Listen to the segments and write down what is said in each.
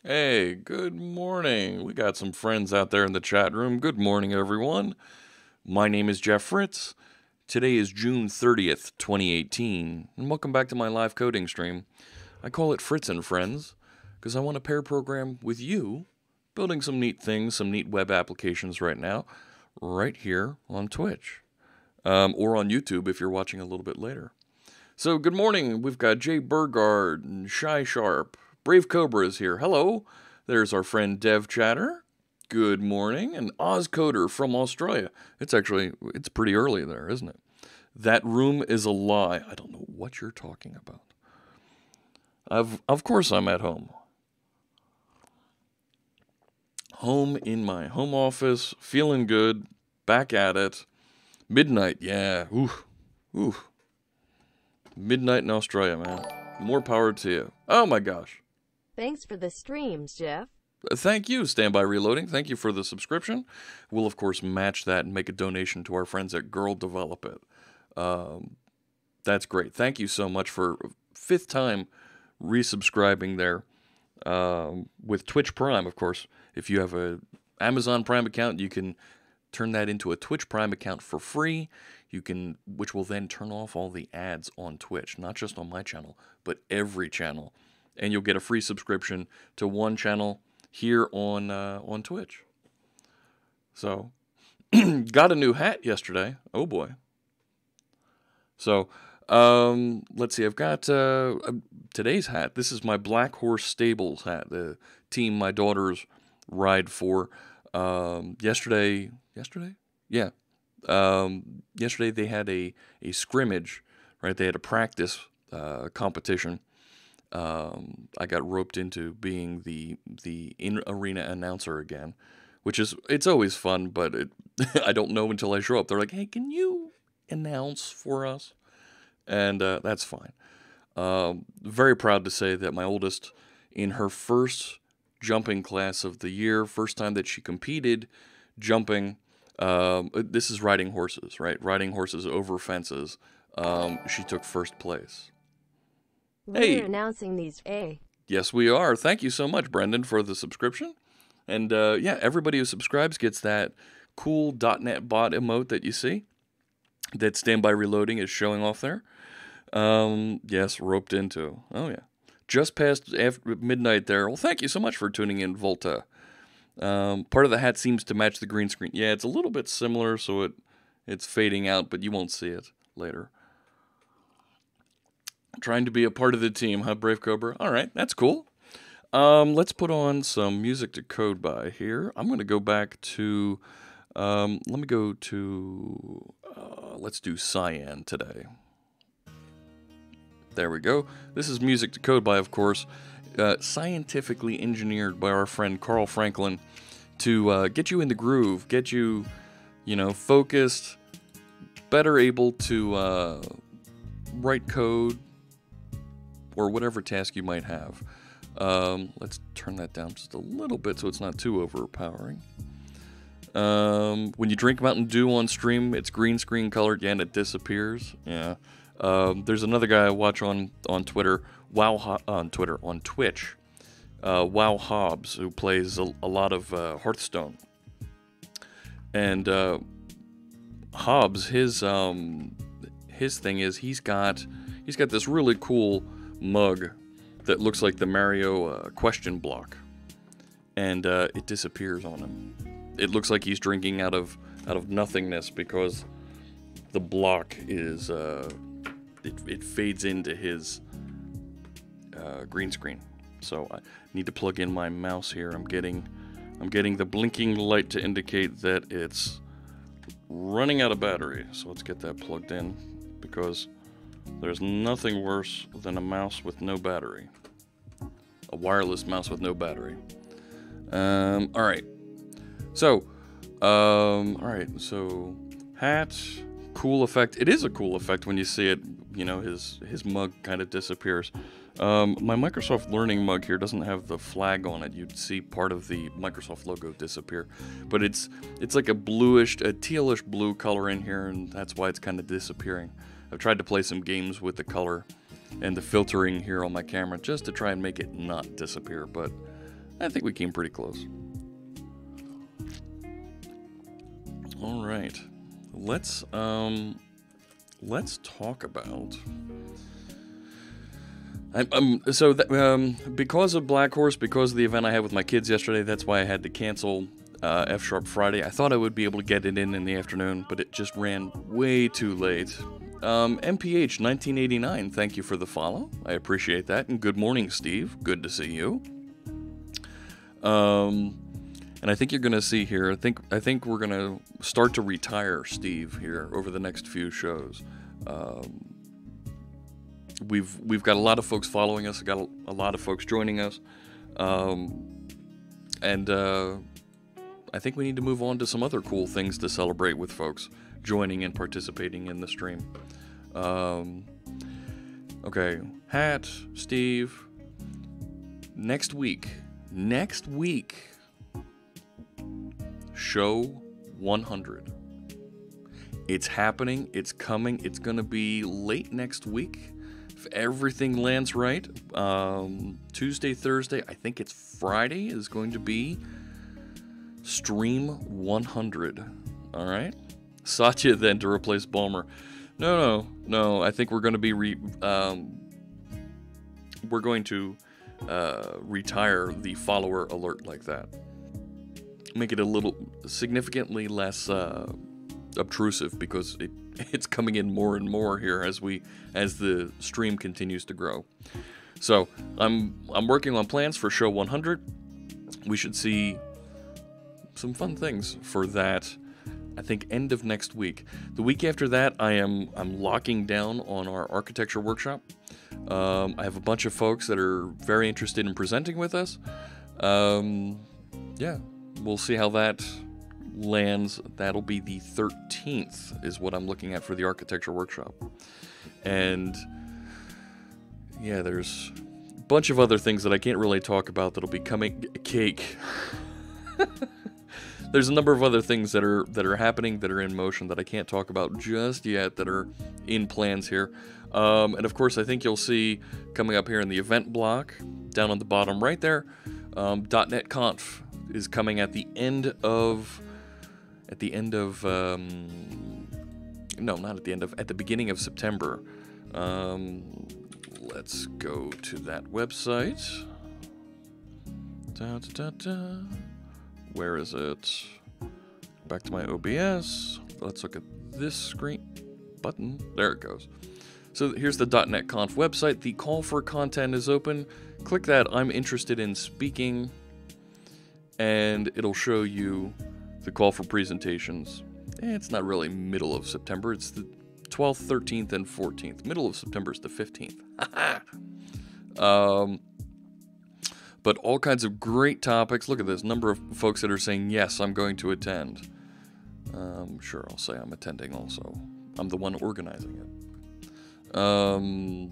Hey, good morning. We got some friends out there in the chat room. Good morning, everyone. My name is Jeff Fritz. Today is June 30th, 2018, and welcome back to my live coding stream. I call it Fritz and Friends because I want to pair program with you, building some neat things, some neat web applications right now, right here on Twitch, or on YouTube if you're watching a little bit later. So, good morning. We've got Jay Burgard and Shy Sharp. Brave Cobra is here. Hello. There's our friend Dev Chatter. Good morning. And Oz Coder from Australia. It's pretty early there, isn't it? That room is a lie. I don't know what you're talking about. Of course I'm at home. Home in my home office, feeling good, back at it. Midnight, yeah. Ooh. Midnight in Australia, man. More power to you. Oh my gosh. Thanks for the streams, Jeff. Thank you, Standby Reloading. Thank you for the subscription. We'll, of course, match that and make a donation to our friends at Girl Develop It. That's great. Thank you so much for fifth time resubscribing there with Twitch Prime, of course. If you have a Amazon Prime account, you can turn that into a Twitch Prime account for free. Which will then turn off all the ads on Twitch, not just on my channel, but every channel. And you'll get a free subscription to one channel here on Twitch. So, got a new hat yesterday. Oh boy. So, let's see. I've got today's hat. This is my Black Horse Stables hat, the team my daughters ride for. Yesterday? Yeah. Yesterday they had a scrimmage, right? They had a practice competition. I got roped into being the in-arena announcer again, it's always fun, but I don't know until I show up. They're like, hey, can you announce for us? And that's fine. Very proud to say that my oldest, in her first jumping class of the year, first time that she competed jumping, this is riding horses, right? Riding horses over fences. She took first place. We're announcing these, Yes, we are. Thank you so much, Brendan, for the subscription. And yeah, everybody who subscribes gets that cool .NET bot emote that you see. That Standby Reloading is showing off there. Yes, roped into. Oh, yeah. Just past after midnight there. Well, thank you so much for tuning in, Volta. Part of the hat seems to match the green screen. Yeah, it's a little bit similar, so it's fading out, but you won't see it later. Trying to be a part of the team, huh, Brave Cobra? All right, that's cool. Let's put on some music to code by here. I'm going to go back to, let's do Cyan today. There we go. This is music to code by, of course, scientifically engineered by our friend Carl Franklin to get you in the groove, get you, focused, better able to write code or whatever task you might have. Let's turn that down just a little bit so it's not too overpowering. When you drink Mountain Dew on stream, it's green screen colored, yeah, and it disappears. Yeah. There's another guy I watch on Twitter, on Twitch, Wow Hobbs, who plays a lot of Hearthstone. And Hobbs, his thing is he's got this really cool mug that looks like the Mario question block, and it disappears on him. It looks like he's drinking out of nothingness because the block is it fades into his green screen. So I need to plug in my mouse here. I'm getting the blinking light to indicate that it's running out of battery. So let's get that plugged in, because there's nothing worse than a mouse with no battery. A wireless mouse with no battery. Alright. So, so hat, cool effect. It is a cool effect when you see it, his mug kind of disappears. My Microsoft Learning mug here doesn't have the flag on it. You'd see part of the Microsoft logo disappear. But it's like a tealish blue color in here, and that's why it's kind of disappearing. I've tried to play some games with the color and the filtering here on my camera just to try and make it not disappear, but I think we came pretty close. All right. Let's talk about... because of Black Horse, because of the event I had with my kids yesterday, that's why I had to cancel F# Friday. I thought I would be able to get it in the afternoon, but it just ran way too late. MPH 1989, thank you for the follow. I appreciate that. And good morning, Steve. Good to see you. And I think you're going to see here, I think we're going to start to retire Steve here over the next few shows. We've got a lot of folks following us, got a lot of folks joining us, and I think we need to move on to some other cool things to celebrate with folks joining and participating in the stream. Okay, Hat, Steve, next week, show 100. It's happening, it's coming, it's going to be late next week. If everything lands right, Tuesday, Thursday, I think it's Friday, is going to be Stream 100. All right? Satya then to replace Balmer. No. I think we're going to be retire the follower alert like that. Make it a little significantly less obtrusive, because it's coming in more and more here as the stream continues to grow. So I'm working on plans for show 100. We should see some fun things for that. I think end of next week. The week after that, I'm locking down on our architecture workshop. I have a bunch of folks that are very interested in presenting with us. Yeah, we'll see how that lands. That'll be the 13th is what I'm looking at for the architecture workshop. And yeah, there's a bunch of other things that I can't really talk about that'll be coming. Cake. There's a number of other things that are happening, that are in motion, that I can't talk about just yet, that are in plans here. And of course, I think you'll see coming up here in the event block, down on the bottom right there, .NET Conf is coming at the end of, at the beginning of September. Let's go to that website. Where is it? Back to my OBS. Let's look at this screen button. There it goes. So here's the .NET Conf website. The call for content is open. Click that I'm interested in speaking, and it'll show you the call for presentations. It's not really middle of September. It's the 12th, 13th, and 14th. Middle of September is the 15th. But all kinds of great topics. Look at this number of folks that are saying, yes, I'm going to attend. Sure, I'll say I'm attending also. I'm the one organizing it. Oh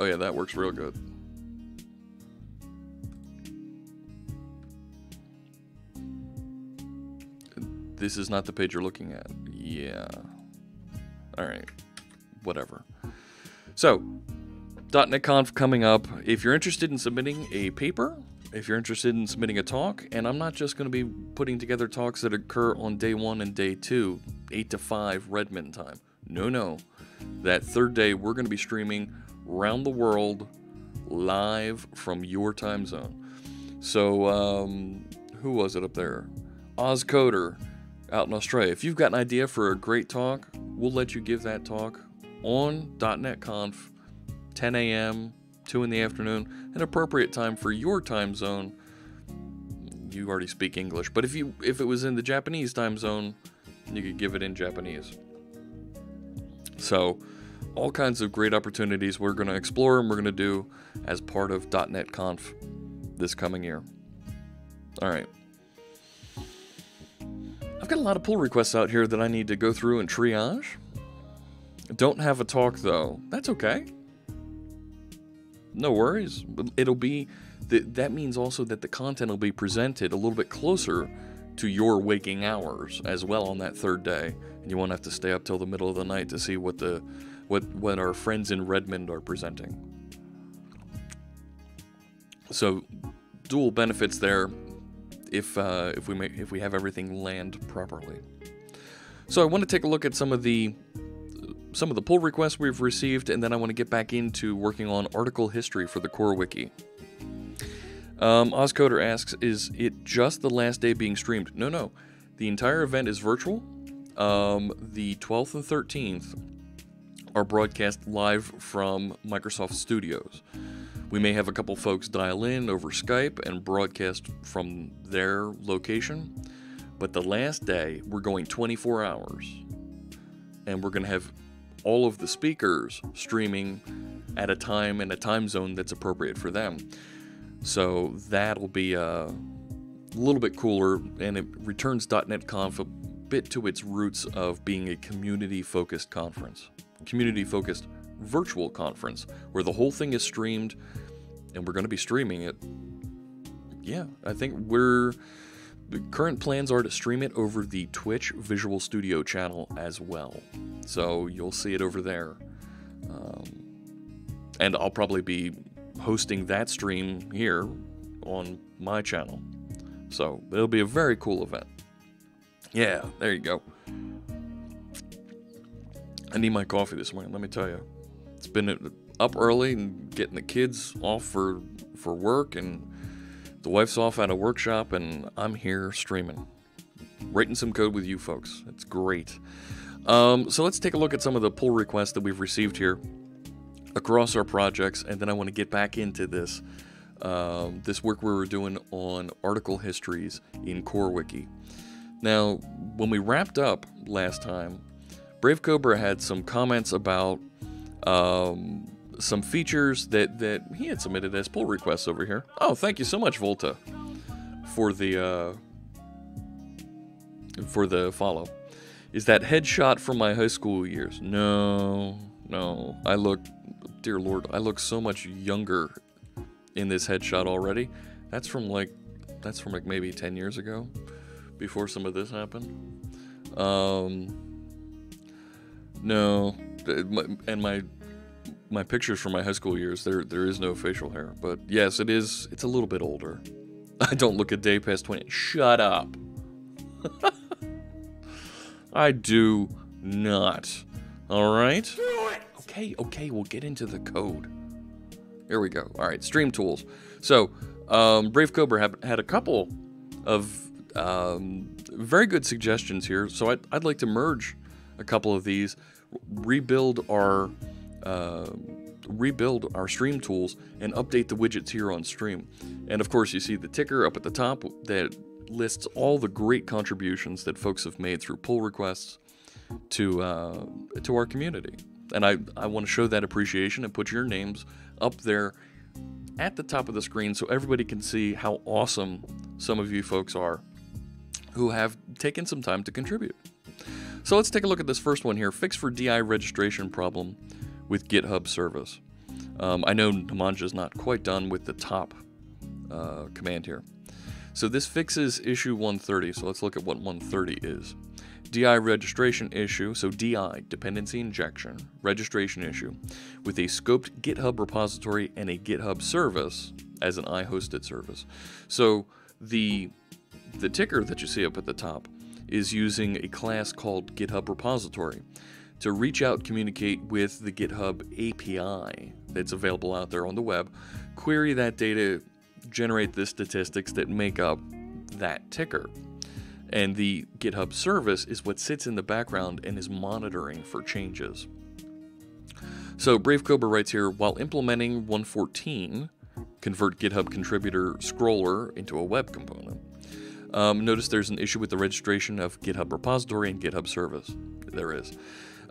yeah, that works real good. This is not the page you're looking at. Yeah. All right. Whatever. So, .NET Conf coming up. If you're interested in submitting a paper, if you're interested in submitting a talk, and I'm not just going to be putting together talks that occur on day 1 and day 2, 8 to 5 Redmond time. No. That third day, we're going to be streaming around the world live from your time zone. So, who was it up there? OzCoder out in Australia. If you've got an idea for a great talk, we'll let you give that talk on .NET Conf, 10 a.m., 2 in the afternoon, an appropriate time for your time zone. You already speak English, but if it was in the Japanese time zone, you could give it in Japanese. So, all kinds of great opportunities we're going to explore and we're going to do as part of .NET Conf this coming year. All right. I've got a lot of pull requests out here that I need to go through and triage. Don't have a talk, though. That's okay. No worries. It'll be... That means also that the content will be presented a little bit closer to your waking hours as well on that third day. And you won't have to stay up till the middle of the night to see what our friends in Redmond are presenting. So dual benefits there if we have everything land properly. So I want to take a look at some of the pull requests we've received, and then I want to get back into working on article history for the core wiki. Ozcoder asks, is it just the last day being streamed? No. The entire event is virtual. The 12th and 13th are broadcast live from Microsoft Studios. We may have a couple folks dial in over Skype and broadcast from their location, but the last day we're going 24 hours, and we're going to have all of the speakers streaming at a time and a time zone that's appropriate for them. So that'll be a little bit cooler, and it returns .NET Conf a bit to its roots of being a community-focused conference. Community-focused virtual conference, where the whole thing is streamed, and we're going to be streaming it. Yeah, I think the current plans are to stream it over the Twitch Visual Studio channel as well. So you'll see it over there. And I'll probably be hosting that stream here on my channel. So it'll be a very cool event. Yeah, there you go. I need my coffee this morning, let me tell you. It's been up early and getting the kids off for work, and the wife's off at a workshop, and I'm here streaming, writing some code with you folks. It's great. So let's take a look at some of the pull requests that we've received here across our projects, and then I want to get back into this work we were doing on article histories in Core Wiki. Now, when we wrapped up last time, Brave Cobra had some comments about some features that he had submitted as pull requests over here. Oh, thank you so much, Volta, for the follow. Is that headshot from my high school years? No. Dear Lord, I look so much younger in this headshot already. That's from like maybe 10 years ago, before some of this happened. No, and my pictures from my high school years, there is no facial hair, but yes, it's a little bit older. I don't look a day past 20. Shut up. I do not. All right? Do it! Okay, we'll get into the code. Here we go. All right, stream tools. So, Brave Cobra had a couple of very good suggestions here. So I'd like to merge a couple of these, rebuild our stream tools, and update the widgets here on stream. And of course, you see the ticker up at the top that lists all the great contributions that folks have made through pull requests to our community. And I want to show that appreciation and put your names up there at the top of the screen so everybody can see how awesome some of you folks are who have taken some time to contribute. So let's take a look at this first one here. Fix for DI registration problem with GitHub service. I know Namanja's not quite done with the top command here. So this fixes issue 130. So let's look at what 130 is. DI registration issue, so DI, dependency injection, registration issue, with a scoped GitHub repository and a GitHub service as an I-hosted service. So the ticker that you see up at the top is using a class called GitHub repository to reach out, communicate with the GitHub API that's available out there on the web, query that data, generate the statistics that make up that ticker. And the GitHub service is what sits in the background and is monitoring for changes. So Brave Cobra writes here, while implementing 114, convert GitHub contributor scroller into a web component. Notice there's an issue with the registration of GitHub repository and GitHub service. There is.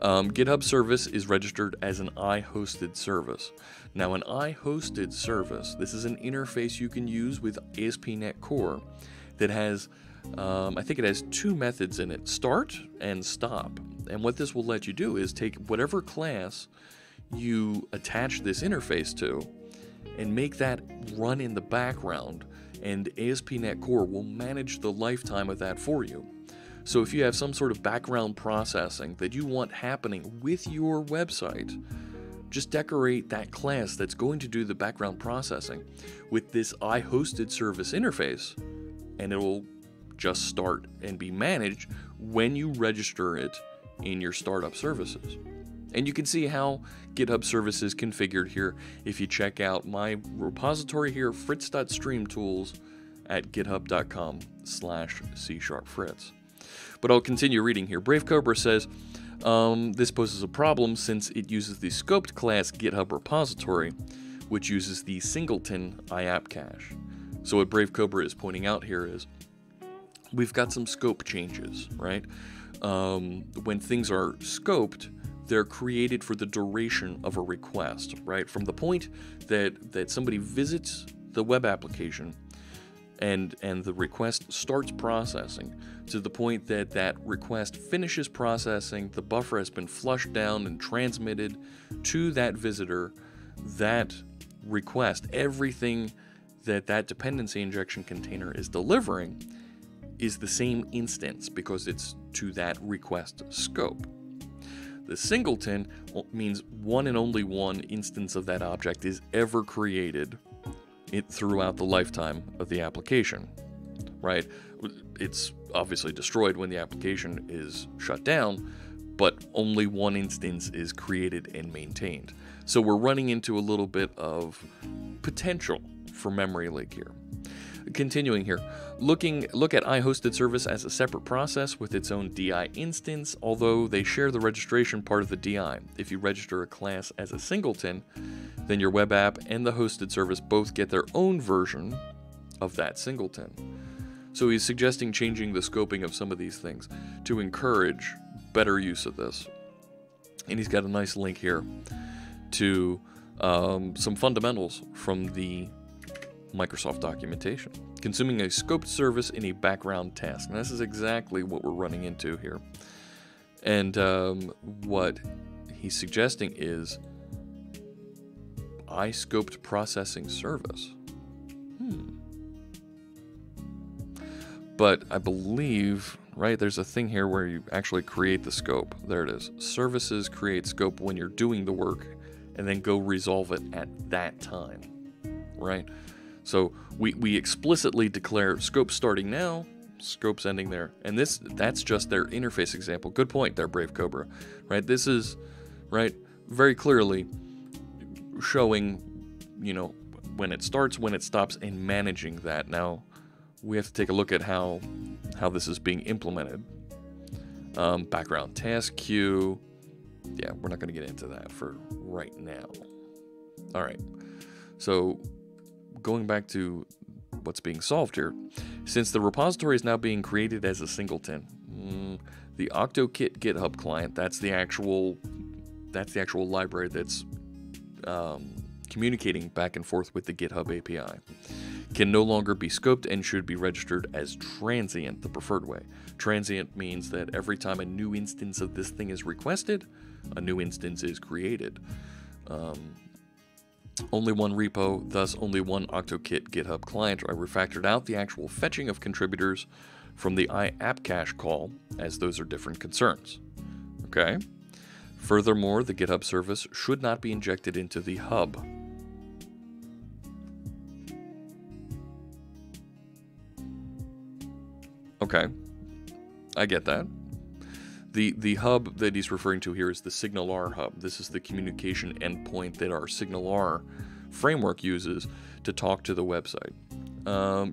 GitHub service is registered as an I-hosted service. Now, an I-hosted service, this is an interface you can use with ASP.NET Core that has, I think it has two methods in it, start and stop. And what this will let you do is take whatever class you attach this interface to and make that run in the background, and ASP.NET Core will manage the lifetime of that for you. So if you have some sort of background processing that you want happening with your website, just decorate that class that's going to do the background processing with this iHosted service interface, and it'll just start and be managed when you register it in your startup services. And you can see how GitHub Service is configured here if you check out my repository here, fritz.streamtools at github.com/C#Fritz. But I'll continue reading here. Brave Cobra says, this poses a problem since it uses the scoped class GitHub repository, which uses the singleton IAP cache. So what Brave Cobra is pointing out here is we've got some scope changes, right? When things are scoped, they're created for the duration of a request, right? From the point that somebody visits the web application and the request starts processing to the point that that request finishes processing, the buffer has been flushed down and transmitted to that visitor, that request, everything that dependency injection container is delivering is the same instance because it's to that request scope. The singleton means one and only one instance of that object is ever created throughout the lifetime of the application, right? It's obviously destroyed when the application is shut down, but only one instance is created and maintained. So we're running into a little bit of potential for memory leak here. Continuing here, look at iHosted service as a separate process with its own DI instance, although they share the registration part of the DI. If you register a class as a singleton, then your web app and the hosted service both get their own version of that singleton. So he's suggesting changing the scoping of some of these things to encourage better use of this. And he's got a nice link here to some fundamentals from the Microsoft documentation. Consuming a scoped service in a background task. And this is exactly what we're running into here. And what he's suggesting is iScoped processing service. But I believe, right, there's a thing here where you actually create the scope. There it is. Services create scope when you're doing the work and then go resolve it at that time, right? So we explicitly declare scope starting now, scope's ending there. And that's just their interface example. Good point there, Brave Cobra, right? This is, right, very clearly showing, you know, when it starts, when it stops, and managing that. Now, we have to take a look at how this is being implemented. Background task queue. Yeah, we're not going to get into that for right now. All right. So going back to what's being solved here, since the repository is now being created as a singleton, the OctoKit GitHub client, that's the actual library that's communicating back and forth with the GitHub API, can no longer be scoped and should be registered as transient, the preferred way. Transient means that every time a new instance of this thing is requested, a new instance is created. Only one repo, thus only one OctoKit GitHub client. I refactored out the actual fetching of contributors from the IAP cache call, as those are different concerns. Okay? Furthermore, the GitHub service should not be injected into the hub. Okay, I get that. The hub that he's referring to here is the SignalR hub. This is the communication endpoint that our SignalR framework uses to talk to the website.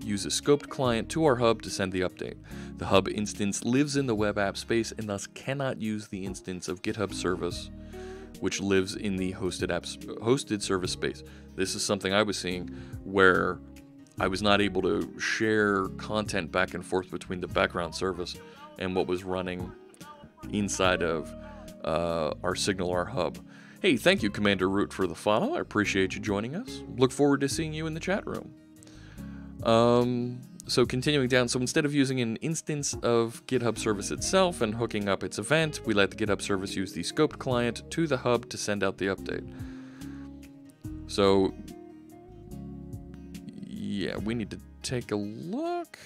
Use a scoped client to our hub to send the update. The hub instance lives in the web app space and thus cannot use the instance of GitHub service, which lives in the hosted service space. This is something I was seeing where I was not able to share content back and forth between the background service and what was running inside of our SignalR hub. Hey, thank you, Commander Root, for the follow. I appreciate you joining us. Look forward to seeing you in the chat room. So continuing down, so instead of using an instance of GitHub service itself and hooking up its event, we let the GitHub service use the scoped client to the hub to send out the update. So yeah, we need to take a look.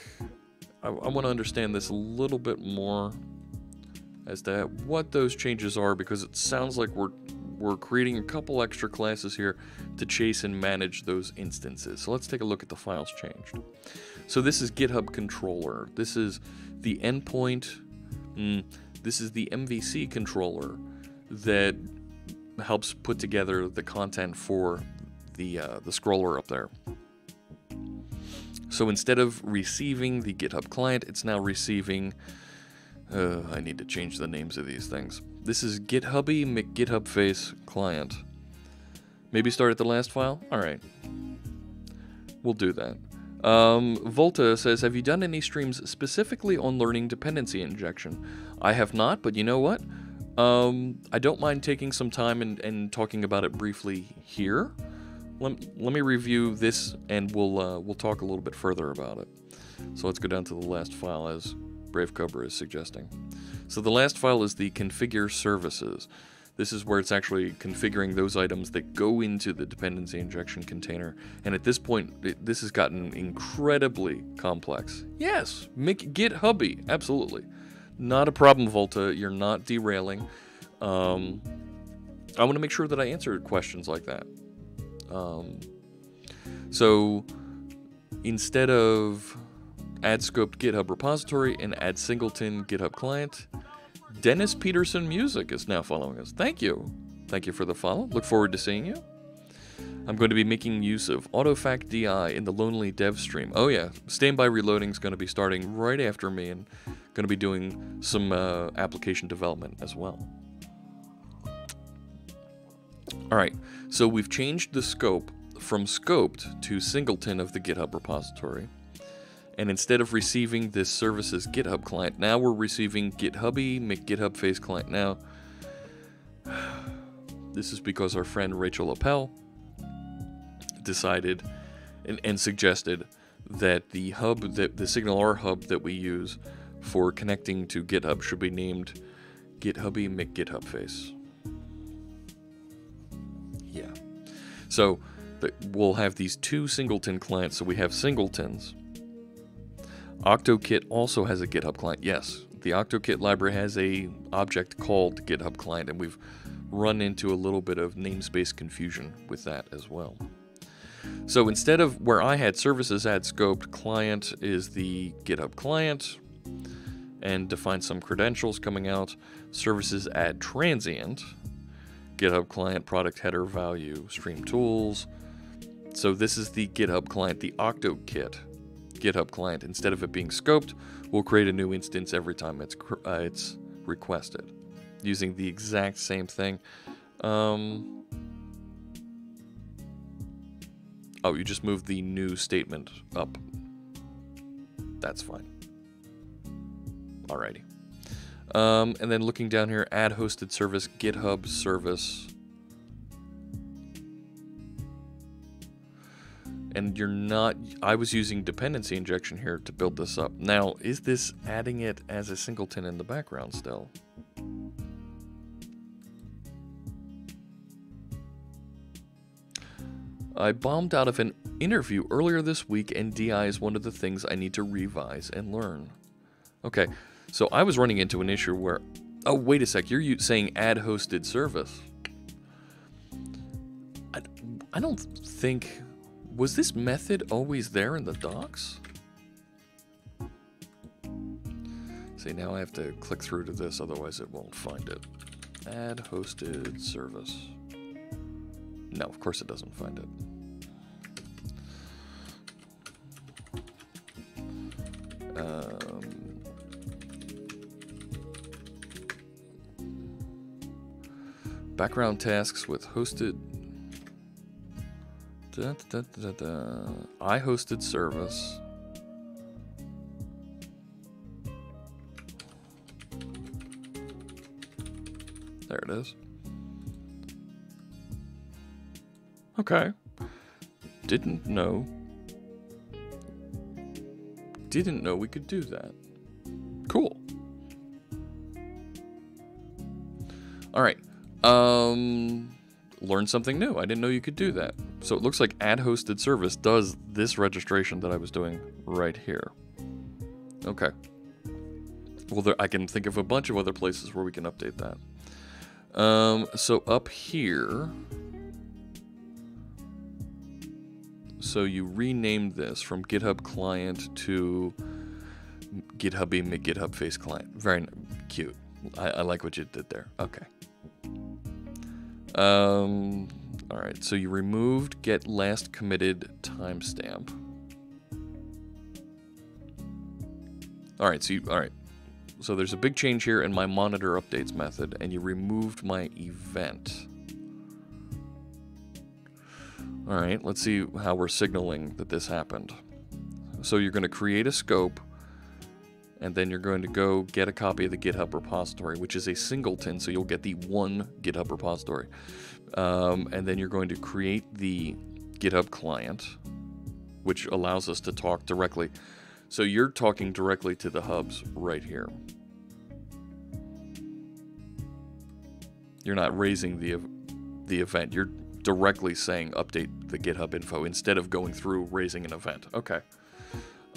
I want to understand this a little bit more as to what those changes are, because it sounds like we're we're creating a couple extra classes here to chase and manage those instances. So let's take a look at the files changed. So this is GitHub controller. This is the endpoint. This is the MVC controller that helps put together the content for the scroller up there. So instead of receiving the GitHub client, it's now receiving. I need to change the names of these things. This is GitHubby McGithubface client. Maybe start at the last file? Alright. We'll do that. Volta says, have you done any streams specifically on learning dependency injection? I have not, but you know what? I don't mind taking some time and talking about it briefly here. Let me review this, and we'll talk a little bit further about it. So let's go down to the last file, as Brave Cobra is suggesting. So the last file is the configure services. This is where it's actually configuring those items that go into the dependency injection container. And at this point, this has gotten incredibly complex. Yes, GitHubby, absolutely. Not a problem, Volta. You're not derailing. I want to make sure that I answer questions like that. So instead of add scoped GitHub repository and add singleton GitHub client, Dennis Peterson Music is now following us. Thank you. Thank you for the follow. Look forward to seeing you. I'm going to be making use of autofact DI in the Lonely Dev stream. Oh yeah, Standby Reloading is going to be starting right after me and going to be doing some application development as well. Alright, so we've changed the scope from scoped to singleton of the GitHub repository. And instead of receiving this services GitHub client, now we're receiving GitHubby McGithubface client. Now, this is because our friend Rachel Appel decided and suggested that the hub, the SignalR hub that we use for connecting to GitHub should be named GitHubby McGithubface. Yeah. So we'll have these two singleton clients, so we have singletons. OctoKit also has a GitHub client. Yes, the OctoKit library has a object called GitHub client, and we've run into a little bit of namespace confusion with that as well. So instead of where I had services add scoped, client is the GitHub client, and define some credentials coming out. Services add transient, GitHub client, product header value, stream tools. So this is the GitHub client, the OctoKit GitHub client. Instead of it being scoped, we'll create a new instance every time it's requested, using the exact same thing. Oh, you just moved the new statement up. That's fine. Alrighty. And then looking down here, add hosted service, GitHub service. And you're not, I was using dependency injection here to build this up. Now, is this adding it as a singleton in the background still? I bombed out of an interview earlier this week, and DI is one of the things I need to revise and learn. Okay, so I was running into an issue where, oh, wait a sec, you're saying add hosted service. I don't think, was this method always there in the docs? See, now I have to click through to this, otherwise it won't find it. Add hosted service. No, of course it doesn't find it. Background tasks with hosted. I hosted service. There it is. Okay. Didn't know we could do that. Cool. All right. Learn something new. I didn't know you could do that. So it looks like add hosted service does this registration that I was doing right here. Okay. Well, I can think of a bunch of other places where we can update that. So up here, so you renamed this from GitHub client to GitHubby McGitHub face client. Very cute. I like what you did there. Okay. All right. So you removed get last committed timestamp. All right. So there's a big change here in my monitor updates method, and you removed my event. All right, let's see how we're signaling that this happened. So you're going to create a scope, and then you're going to go get a copy of the GitHub repository, which is a singleton, so you'll get the one GitHub repository. And then you're going to create the GitHub client, which allows us to talk directly. So you're talking directly to the hubs right here. You're not raising the event. You're directly saying update the GitHub info instead of going through raising an event. Okay.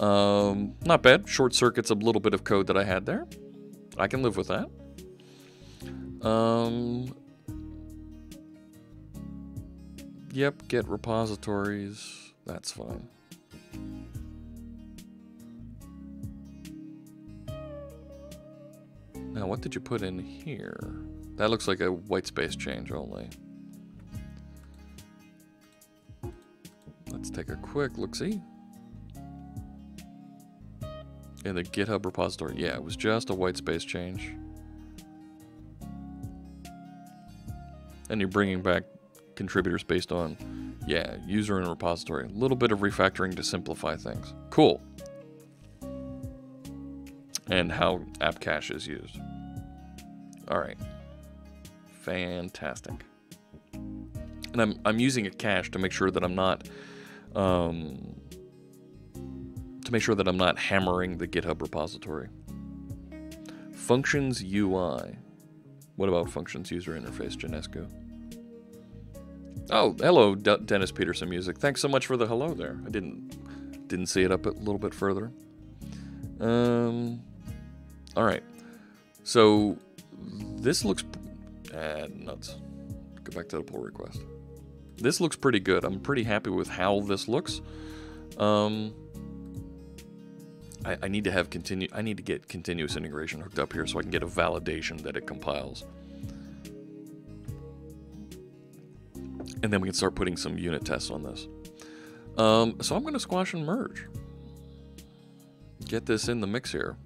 Not bad. Short circuits a little bit of code that I had there. I can live with that. Yep, get repositories. That's fine. Now, what did you put in here? That looks like a white space change only. Let's take a quick look-see. In the GitHub repository, yeah, it was just a white space change. And you're bringing back contributors based on, yeah, user and repository. A little bit of refactoring to simplify things. Cool. And how app cache is used. All right. Fantastic. And I'm using a cache to make sure that I'm not hammering the GitHub repository. Functions UI. What about functions user interface, Janescu? Oh, hello, Dennis Peterson Music. Thanks so much for the hello there. I didn't see it up a little bit further. All right. So this looks nuts. Go back to the pull request. This looks pretty good. I'm pretty happy with how this looks. I need to have I need to get continuous integration hooked up here so I can get a validation that it compiles. And then we can start putting some unit tests on this. So I'm going to squash and merge. Get this in the mix here.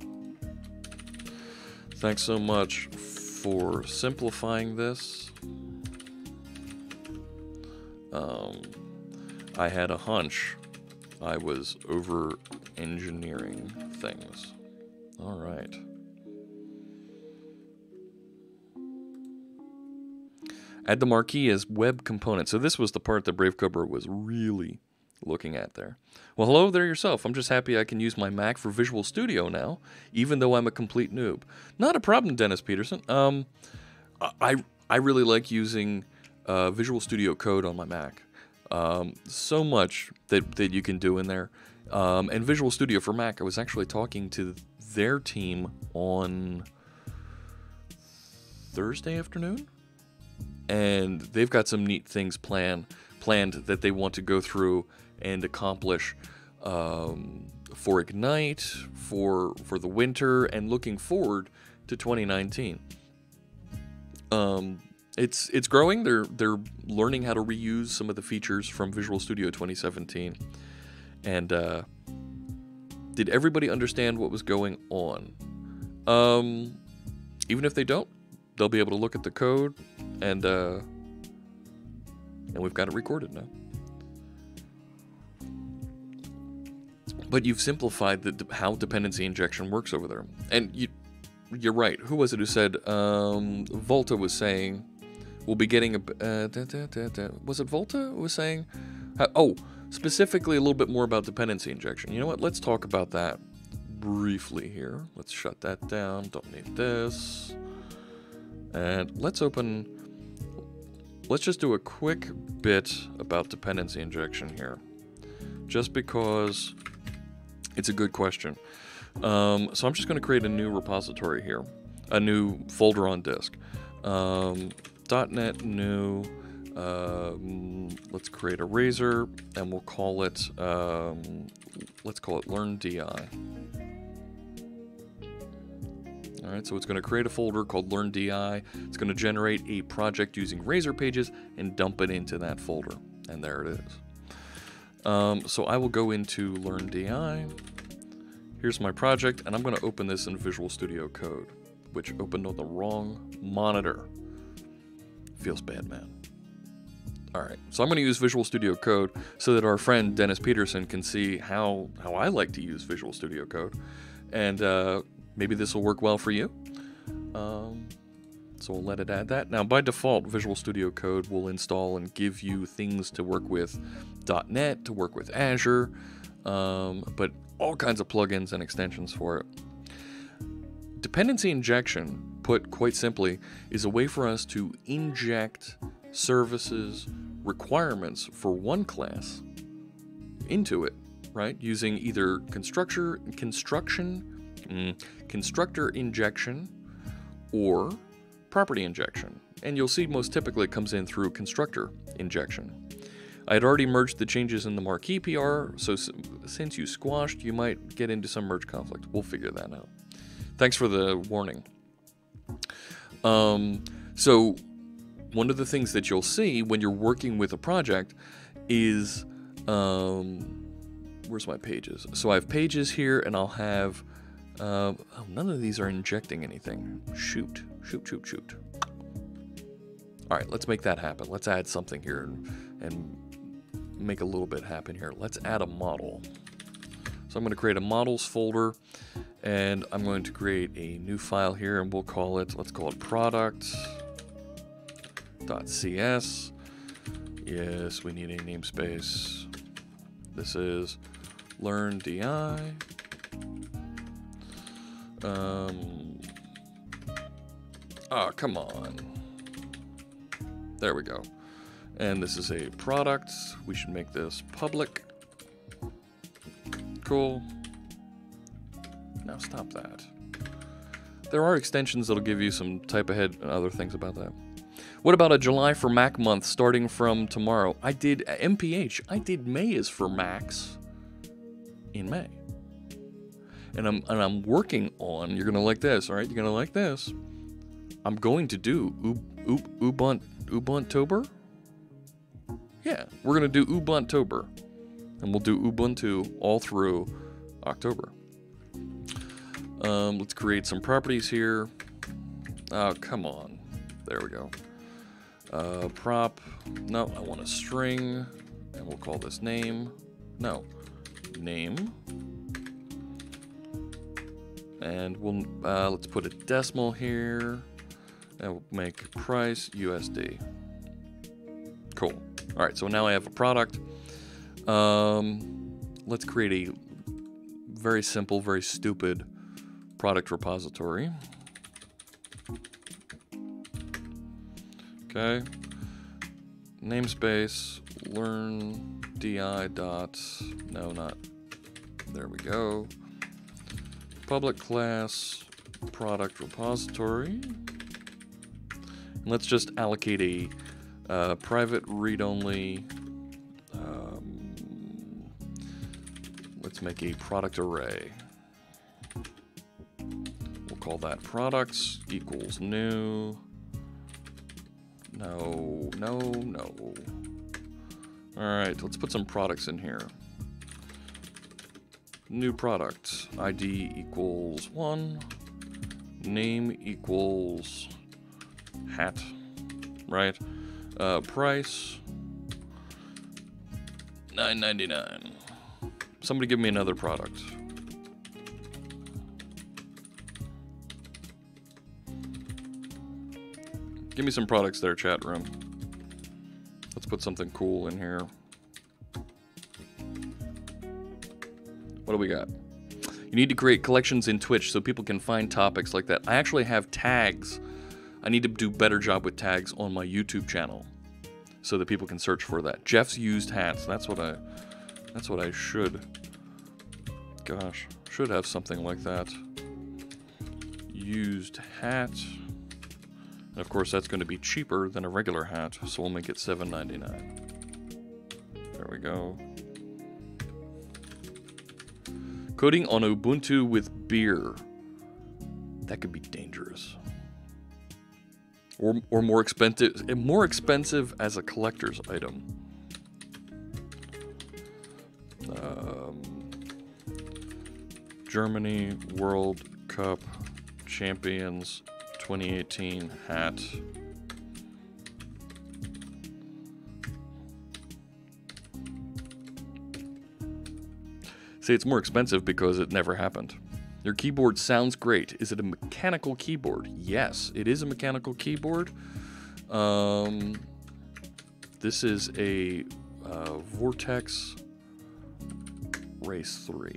Thanks so much for simplifying this. I had a hunch I was over-engineering things. All right. Add the marquee as web component. So this was the part that Brave Cobra was really looking at there. Well, hello there yourself. I'm just happy I can use my Mac for Visual Studio now, even though I'm a complete noob. Not a problem, Dennis Peterson. I really like using Visual Studio Code on my Mac. So much that you can do in there. And Visual Studio for Mac, I was actually talking to their team on Thursday afternoon. And they've got some neat things planned that they want to go through and accomplish for Ignite, for the winter, and looking forward to 2019. It's growing. They're learning how to reuse some of the features from Visual Studio 2017. And did everybody understand what was going on? Even if they don't, they'll be able to look at the code, and we've got it recorded now. But you've simplified how dependency injection works over there. And you're right. Who was it who said, Volta was saying, we'll be getting a... was it Volta who was saying? Specifically a little bit more about dependency injection. You know what? Let's talk about that briefly here. Let's shut that down. Don't need this. And let's just do a quick bit about dependency injection here. Just because it's a good question. So I'm just going to create a new repository here. A new folder on disk. .NET new. Let's create a razor, and we'll call it. Let's call it Learn DI. All right, so it's going to create a folder called Learn DI. It's going to generate a project using Razor pages and dump it into that folder, and there it is. So I will go into Learn DI. Here's my project, and I'm going to open this in Visual Studio Code, which opened on the wrong monitor. Feels bad, man. All right, so I'm going to use Visual Studio Code so that our friend Dennis Peterson can see how I like to use Visual Studio Code, and maybe this will work well for you. So we'll let it add that. Now, by default, Visual Studio Code will install and give you things to work with .NET, to work with Azure, but all kinds of plugins and extensions for it. Dependency injection, put quite simply, is a way for us to inject services requirements for one class into it, right? Using either constructor injection or property injection. And you'll see most typically it comes in through constructor injection. I had already merged the changes in the Marquee PR, so since you squashed, you might get into some merge conflict. We'll figure that out. Thanks for the warning. So one of the things that you'll see when you're working with a project is, where's my pages? So I have pages here, and I'll have, oh, none of these are injecting anything. Shoot. All right, let's make that happen. Let's add something here and make a little bit happen here. Let's add a model. So I'm going to create a models folder, and I'm going to create a new file here, and let's call it product.cs. Yes, we need a namespace. This is Learn DI. Oh, come on. There we go. And this is a product. We should make this public. Cool. Now stop that. There are extensions that'll give you some type ahead and other things about that. What about a July for Mac month starting from tomorrow? I did MPH. I did May is for Macs in May. And I'm working on, you're gonna like this, all right? You're gonna like this. I'm going to do Ubuntober. Yeah, we're gonna do Ubuntober, and we'll do Ubuntu all through October. Let's create some properties here. Oh, come on. There we go. Prop. No, I want a string, and we'll call this name. No, name. And we'll let's put a decimal here, and we'll make price USD. Cool. All right, so now I have a product. Let's create a very simple, very stupid product repository. Okay. Namespace learn di dot, no, not, there we go. Public class product repository. And let's just allocate a private read-only. Let's make a product array. We'll call that products equals new. No. All right, let's put some products in here. New product, ID equals 1, name equals hat, right? Price, $9.99. Somebody give me another product. Give me some products there, chat room. Let's put something cool in here. What do we got? You need to create collections in Twitch so people can find topics like that. I actually have tags. I need to do a better job with tags on my YouTube channel so that people can search for that. Jeff's used hats. That's what I should. Gosh, should have something like that. Used hat. And of course, that's going to be cheaper than a regular hat, so we'll make it $7.99. There we go. Coding on Ubuntu with beer. That could be dangerous. Or more expensive as a collector's item. Germany World Cup Champions 2018 hat. See, it's more expensive because it never happened. Your keyboard sounds great. Is it a mechanical keyboard? Yes, it is a mechanical keyboard. This is a Vortex Race 3.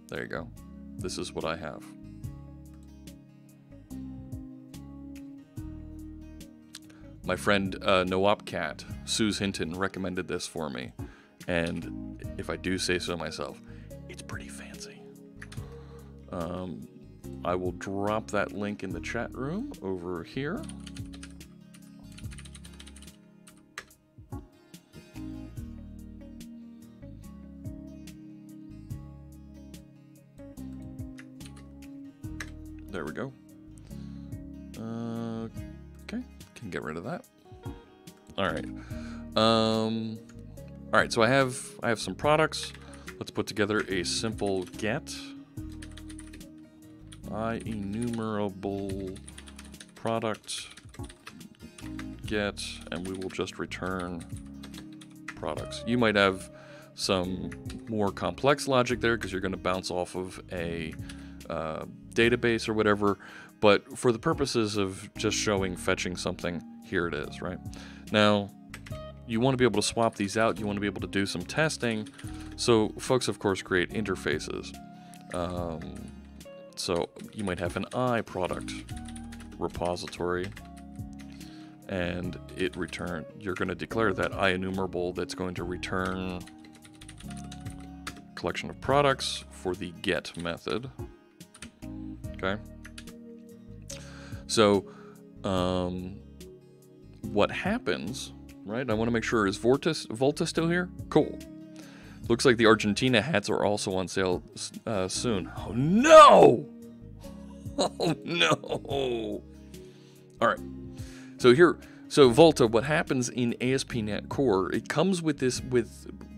There you go. This is what I have. My friend Noopcat, Suze Hinton, recommended this for me. And if I do say so myself, it's pretty fancy. I will drop that link in the chat room over here. There we go. Okay, can get rid of that. All right. All right, so I have some products. Let's put together a simple get. IEnumerable product get, and we will just return products. You might have some more complex logic there because you're going to bounce off of a database or whatever, but for the purposes of just showing fetching something, here it is, right? Now, you want to be able to swap these out. You want to be able to do some testing. So folks, of course, create interfaces. So you might have an iProduct repository, and you're going to declare that IEnumerable that's going to return collection of products for the get method. Okay. So what happens, right? I want to make sure, is Volta still here? Cool. Looks like the Argentina hats are also on sale soon. Oh no! Oh no! All right. So Volta, what happens in ASP.NET Core, it comes with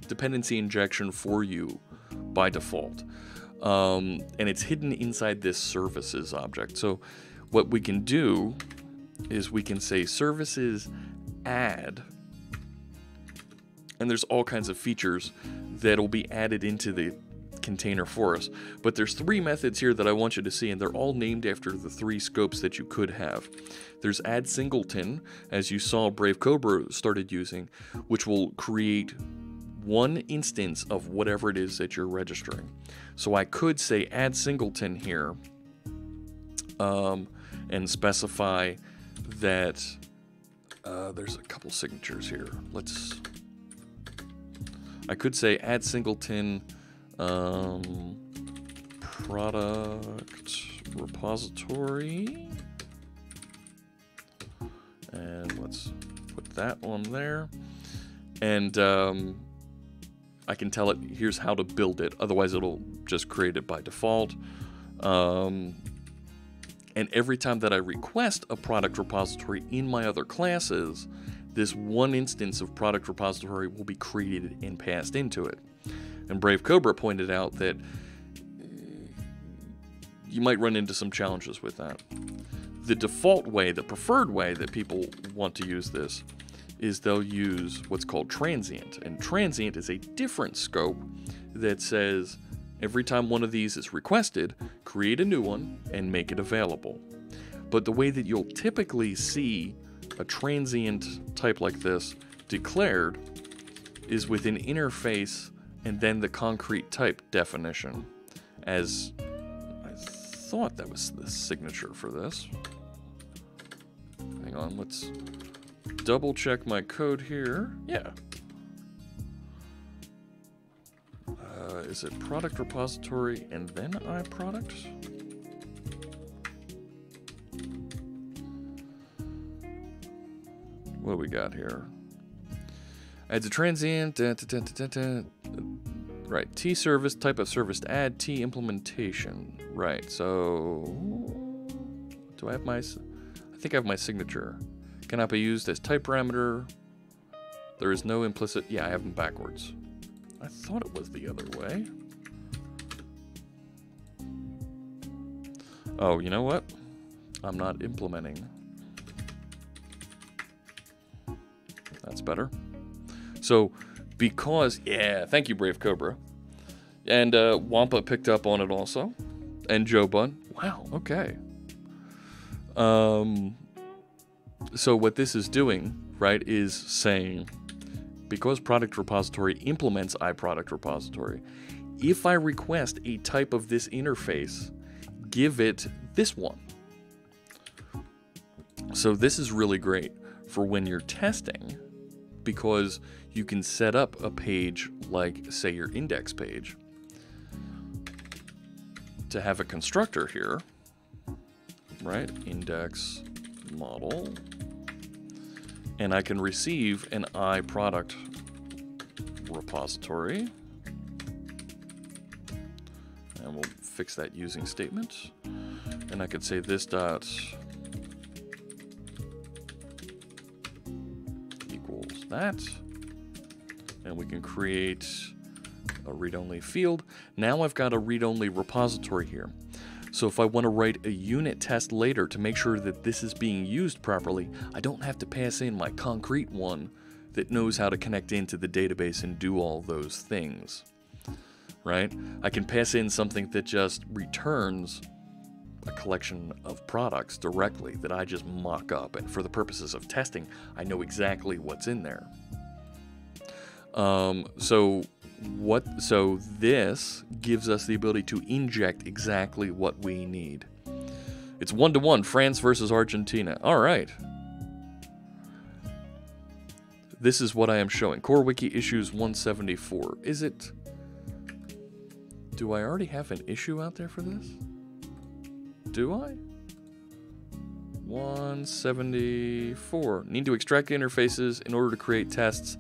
dependency injection for you by default. And it's hidden inside this services object. So what we can do is we can say services add, and there's all kinds of features that'll be added into the container for us. But there's 3 methods here that I want you to see, and they're all named after the 3 scopes that you could have. There's add singleton, as you saw Brave Cobra started using, which will create one instance of whatever it is that you're registering. So I could say add singleton here, and specify that there's a couple signatures here. I could say add singleton product repository, and let's put that one there, and I can tell it here's how to build it, otherwise it'll just create it by default. And every time that I request a product repository in my other classes, this one instance of product repository will be created and passed into it. And Brave Cobra pointed out that you might run into some challenges with that. The default way, the preferred way that people want to use this is they'll use what's called transient. And transient is a different scope that says every time one of these is requested, create a new one and make it available. But the way that you'll typically see a transient type like this declared is with an interface and then the concrete type definition, as I thought that was the signature for this. Hang on, let's double check my code here. Yeah. Is it product repository and then iProduct? What do we got here? Adds a transient. Right. T service, type of service to add, T implementation. Right. So, do I have my... I think I have my signature. Cannot be used as type parameter. There is no implicit... Yeah, I have them backwards. I thought it was the other way. Oh, you know what? I'm not implementing. That's better. So, because... Yeah, thank you, Brave Cobra. And Wampa picked up on it also. And Joe Bun. Wow, okay. So what this is doing, right, is saying, because product repository implements iProduct repository, if I request a type of this interface, give it this one. So this is really great for when you're testing, because you can set up a page like, say, your index page, to have a constructor here, right? Index model. And I can receive an iProduct repository. And we'll fix that using statement. And I could say this dot equals that. And we can create a read-only field. Now I've got a read-only repository here. So if I want to write a unit test later to make sure that this is being used properly, I don't have to pass in my concrete one that knows how to connect into the database and do all those things, right? I can pass in something that just returns a collection of products directly that I just mock up, and for the purposes of testing, I know exactly what's in there. So this gives us the ability to inject exactly what we need. It's 1-to-1, France versus Argentina. All right. This is what I am showing. Core Wiki issues 174. Is it... Do I already have an issue out there for this? Do I? 174. Need to extract interfaces in order to create tests.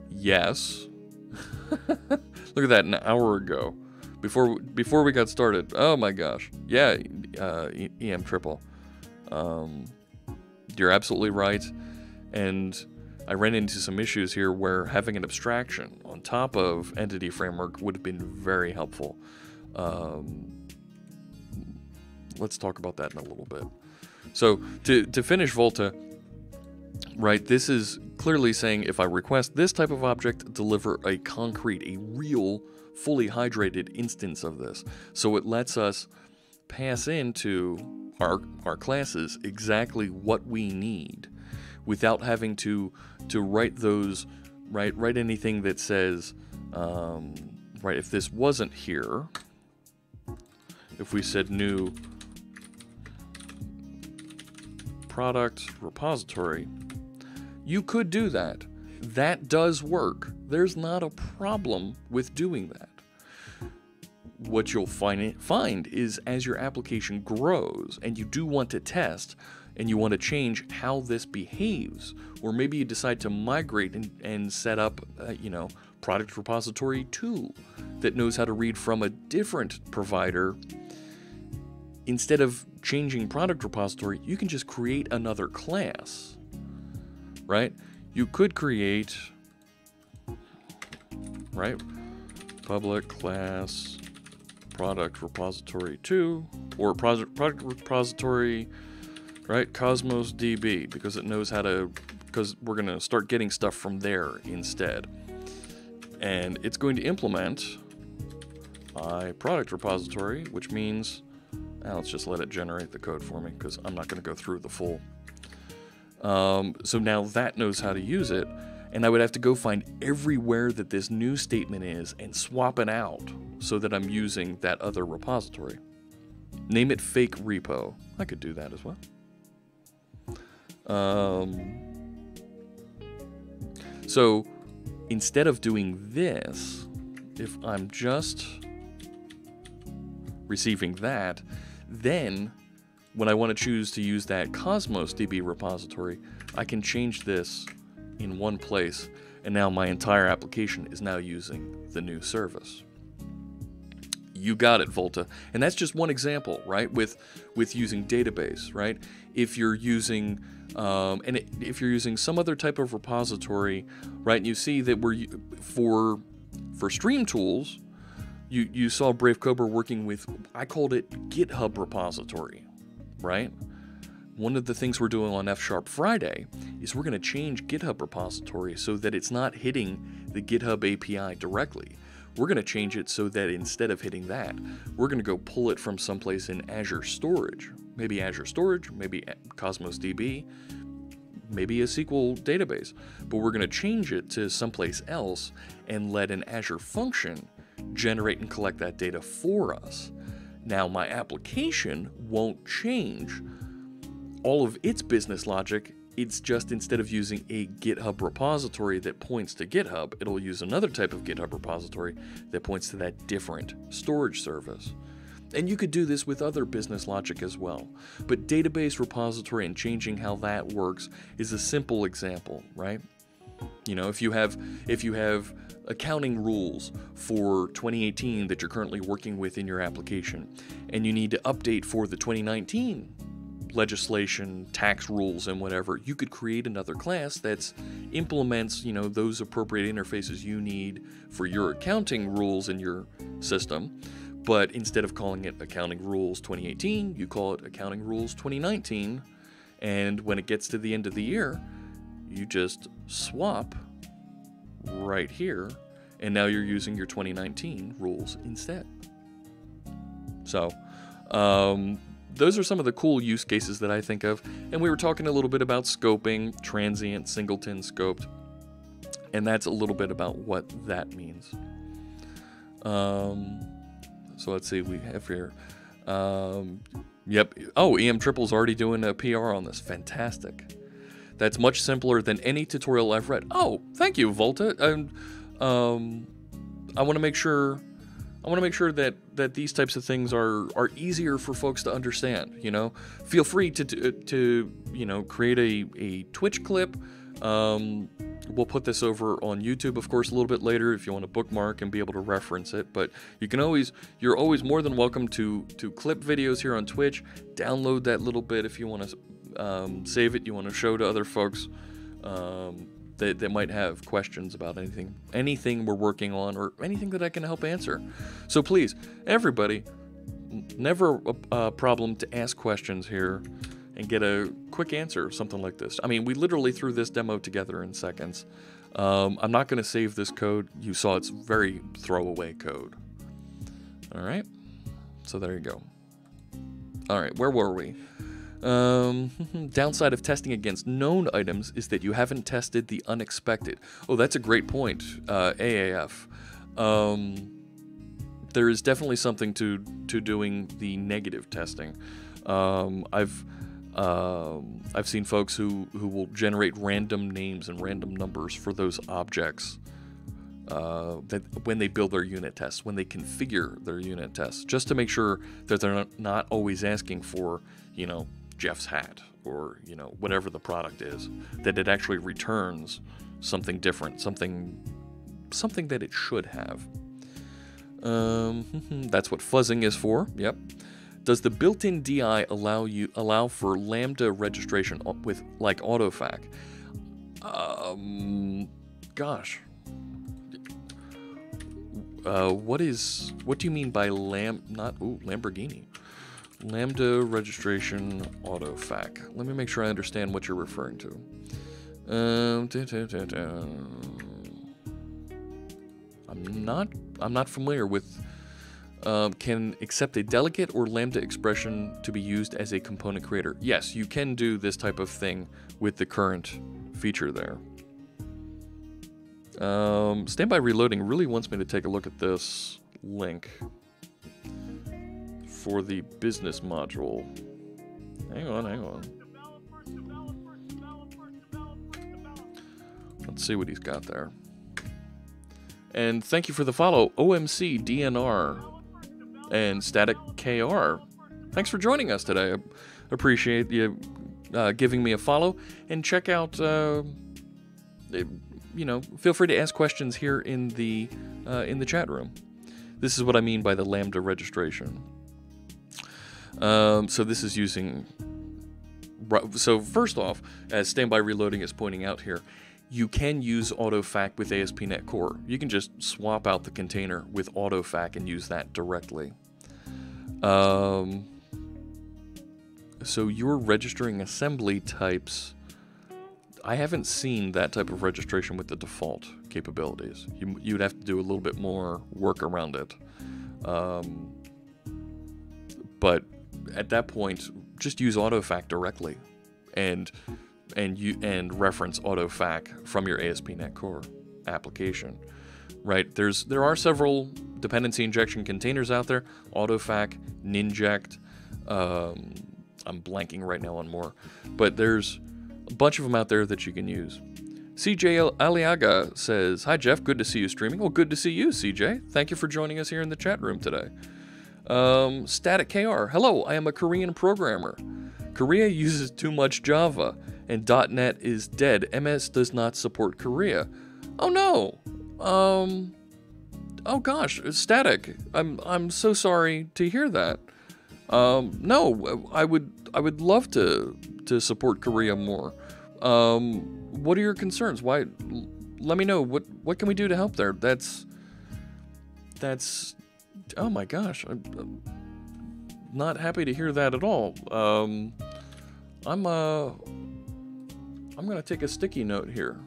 Yes. Look at that, an hour ago. Before we got started. Oh my gosh. Yeah, EM triple. You're absolutely right. And I ran into some issues here where having an abstraction on top of Entity Framework would have been very helpful. Let's talk about that in a little bit. So, to finish Volta, right, this is clearly saying if I request this type of object, deliver a concrete, a real, fully hydrated instance of this. So it lets us pass into our classes exactly what we need without having to write those, write anything that says, right, if this wasn't here, if we said new product repository, you could do that. That does work. There's not a problem with doing that. What you'll find is as your application grows and you do want to test and you want to change how this behaves, or maybe you decide to migrate and set up, product repository 2 that knows how to read from a different provider. Instead of changing product repository, you can just create another class, right? You could create, right, public class product repository 2, or product repository, right, Cosmos DB, because it knows how to, because we're going to start getting stuff from there instead. And it's going to implement iProduct repository, which means, let's just let it generate the code for me, because I'm not going to go through the full. So now that knows how to use it, and I would have to go find everywhere that this new statement is and swap it out so that I'm using that other repository. Name it fake repo. I could do that as well. So instead of doing this, if I'm just receiving that, then when I want to choose to use that Cosmos DB repository, I can change this in one place, and now my entire application is now using the new service. You got it, Volta. And that's just one example, right? With using database, right? If you're using if you're using some other type of repository, right? And you see that we're for stream tools, you saw Brave Cobra working with, I called it GitHub repository, right? One of the things we're doing on F# Friday is we're going to change GitHub repository so that it's not hitting the GitHub API directly. We're going to change it so that instead of hitting that, we're going to go pull it from someplace in Azure Storage. Maybe Azure Storage, maybe Cosmos DB, maybe a SQL database. But we're going to change it to someplace else and let an Azure function generate and collect that data for us. Now my application won't change all of its business logic. It's just, instead of using a GitHub repository that points to GitHub, it'll use another type of GitHub repository that points to that different storage service. And you could do this with other business logic as well. But database repository and changing how that works is a simple example, right? You know, if you have accounting rules for 2018 that you're currently working with in your application, and you need to update for the 2019 legislation, tax rules, and whatever, you could create another class that implements, you know, those appropriate interfaces you need for your accounting rules in your system. But instead of calling it Accounting Rules 2018, you call it Accounting Rules 2019. And when it gets to the end of the year, you just swap right here, and now you're using your 2019 rules instead. So, those are some of the cool use cases that I think of. And we were talking a little bit about scoping, transient, singleton, scoped. And that's a little bit about what that means. So let's see, we have here. Yep. Oh, EM Triple's already doing a PR on this. Fantastic. That's much simpler than any tutorial I've read. Oh, thank you, Volta. I want to make sure that these types of things are easier for folks to understand. You know, feel free to you know, create a Twitch clip. We'll put this over on YouTube, of course, a little bit later if you want to bookmark and be able to reference it. But you're always more than welcome to clip videos here on Twitch. Download that little bit if you want to save it. You want to show to other folks. That might have questions about anything we're working on, or anything that I can help answer. So please, everybody, never a problem to ask questions here and get a quick answer, something like this. I mean, we literally threw this demo together in seconds. I'm not going to save this code. You saw it's very throwaway code. All right, so there you go. All right, where were we? Downside of testing against known items is that you haven't tested the unexpected. Oh, that's a great point, AAF. There is definitely something to doing the negative testing. I've seen folks who will generate random names and random numbers for those objects that when they build their unit tests, when they configure their unit tests, just to make sure that they're not always asking for, you know, Jeff's hat, or, you know, whatever the product is, that it actually returns something different, something that it should have. That's what fuzzing is for. Yep. Does the built-in DI allow for Lambda registration with, like, autofac? Gosh. What do you mean by Lamborghini? Lambda registration autofac. Let me make sure I understand what you're referring to. I'm not familiar with. Can accept a delegate or Lambda expression to be used as a component creator. Yes, you can do this type of thing with the current feature there. Standby Reloading really wants me to take a look at this link for the business module. Hang on. Let's see what he's got there. And thank you for the follow, OMC DNR and Static KR. Thanks for joining us today. I appreciate you giving me a follow, and check out, feel free to ask questions here in the chat room. This is what I mean by the Lambda registration. So this is using... So first off, as Standby Reloading is pointing out here, you can use AutoFac with ASP.NET Core. You can just swap out the container with AutoFac and use that directly. So you're registering assembly types. I haven't seen that type of registration with the default capabilities. You'd have to do a little bit more work around it. But at that point, just use AutoFac directly, and reference AutoFac from your ASP.NET Core application, right? There are several dependency injection containers out there: AutoFac, Ninject. I'm blanking right now on more, but there's a bunch of them out there that you can use. CJ Aliaga says, "Hi Jeff, good to see you streaming." Well, good to see you, CJ. Thank you for joining us here in the chat room today. Static KR, hello, I am a Korean programmer. Korea uses too much Java, and .NET is dead. MS does not support Korea. Oh no. Oh gosh, Static. I'm so sorry to hear that. No, I would love to support Korea more. What are your concerns? Why? Let me know. What can we do to help there? That's. Oh my gosh, I'm not happy to hear that at all. I'm gonna take a sticky note here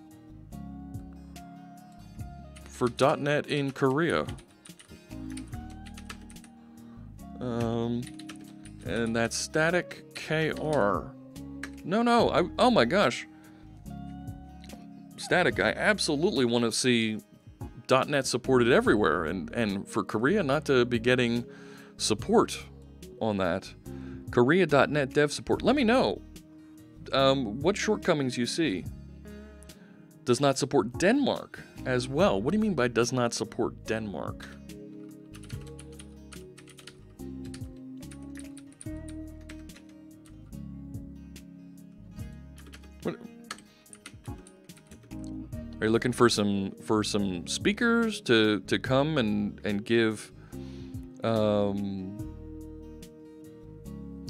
for .NET in Korea. And that's Static KR. No, oh my gosh. Static, I absolutely want to see .NET supported everywhere, and for Korea not to be getting support on that. Korea.NET dev support. Let me know what shortcomings you see. Does not support Denmark as well. What do you mean by does not support Denmark? Are you looking for some speakers to come and give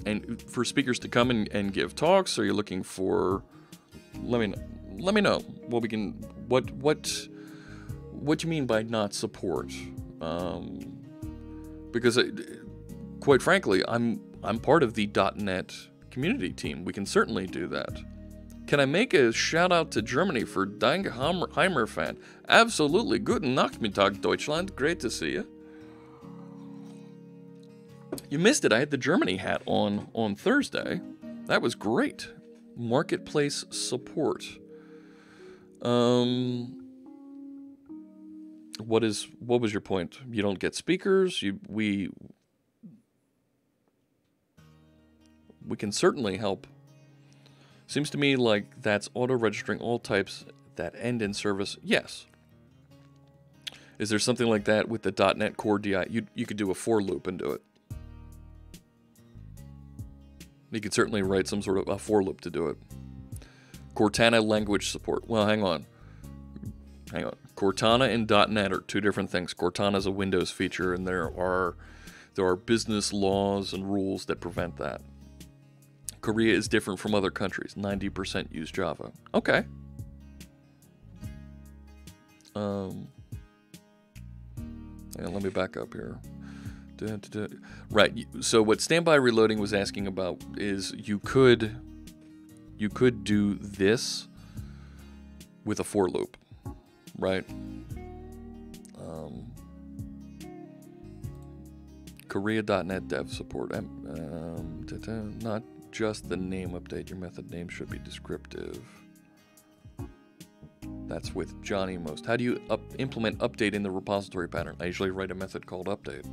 and for speakers to come and give talks? Are you looking for? Let me know what we can what you mean by not support? Because quite frankly, I'm part of the .NET community team. We can certainly do that. Can I make a shout out to Germany for Heimer fan? Absolutely. Guten Nachmittag, Deutschland. Great to see you. You missed it. I had the Germany hat on Thursday. That was great. Marketplace support. What was your point? You don't get speakers. We can certainly help. Seems to me like that's auto-registering all types that end in service. Yes. Is there something like that with the .NET Core DI? You could do a for loop and do it. You could certainly write some sort of a for loop to do it. Cortana language support. Well, hang on. Cortana and .NET are two different things. Cortana is a Windows feature, and there are business laws and rules that prevent that. Korea is different from other countries. 90% use Java. Okay. And let me back up here. Right. So what Standby Reloading was asking about is you could do this with a for loop, right? Korea.NET dev support. Not just the name update. Your method name should be descriptive. That's with Johnny most. How do you implement update in the repository pattern? I usually write a method called update.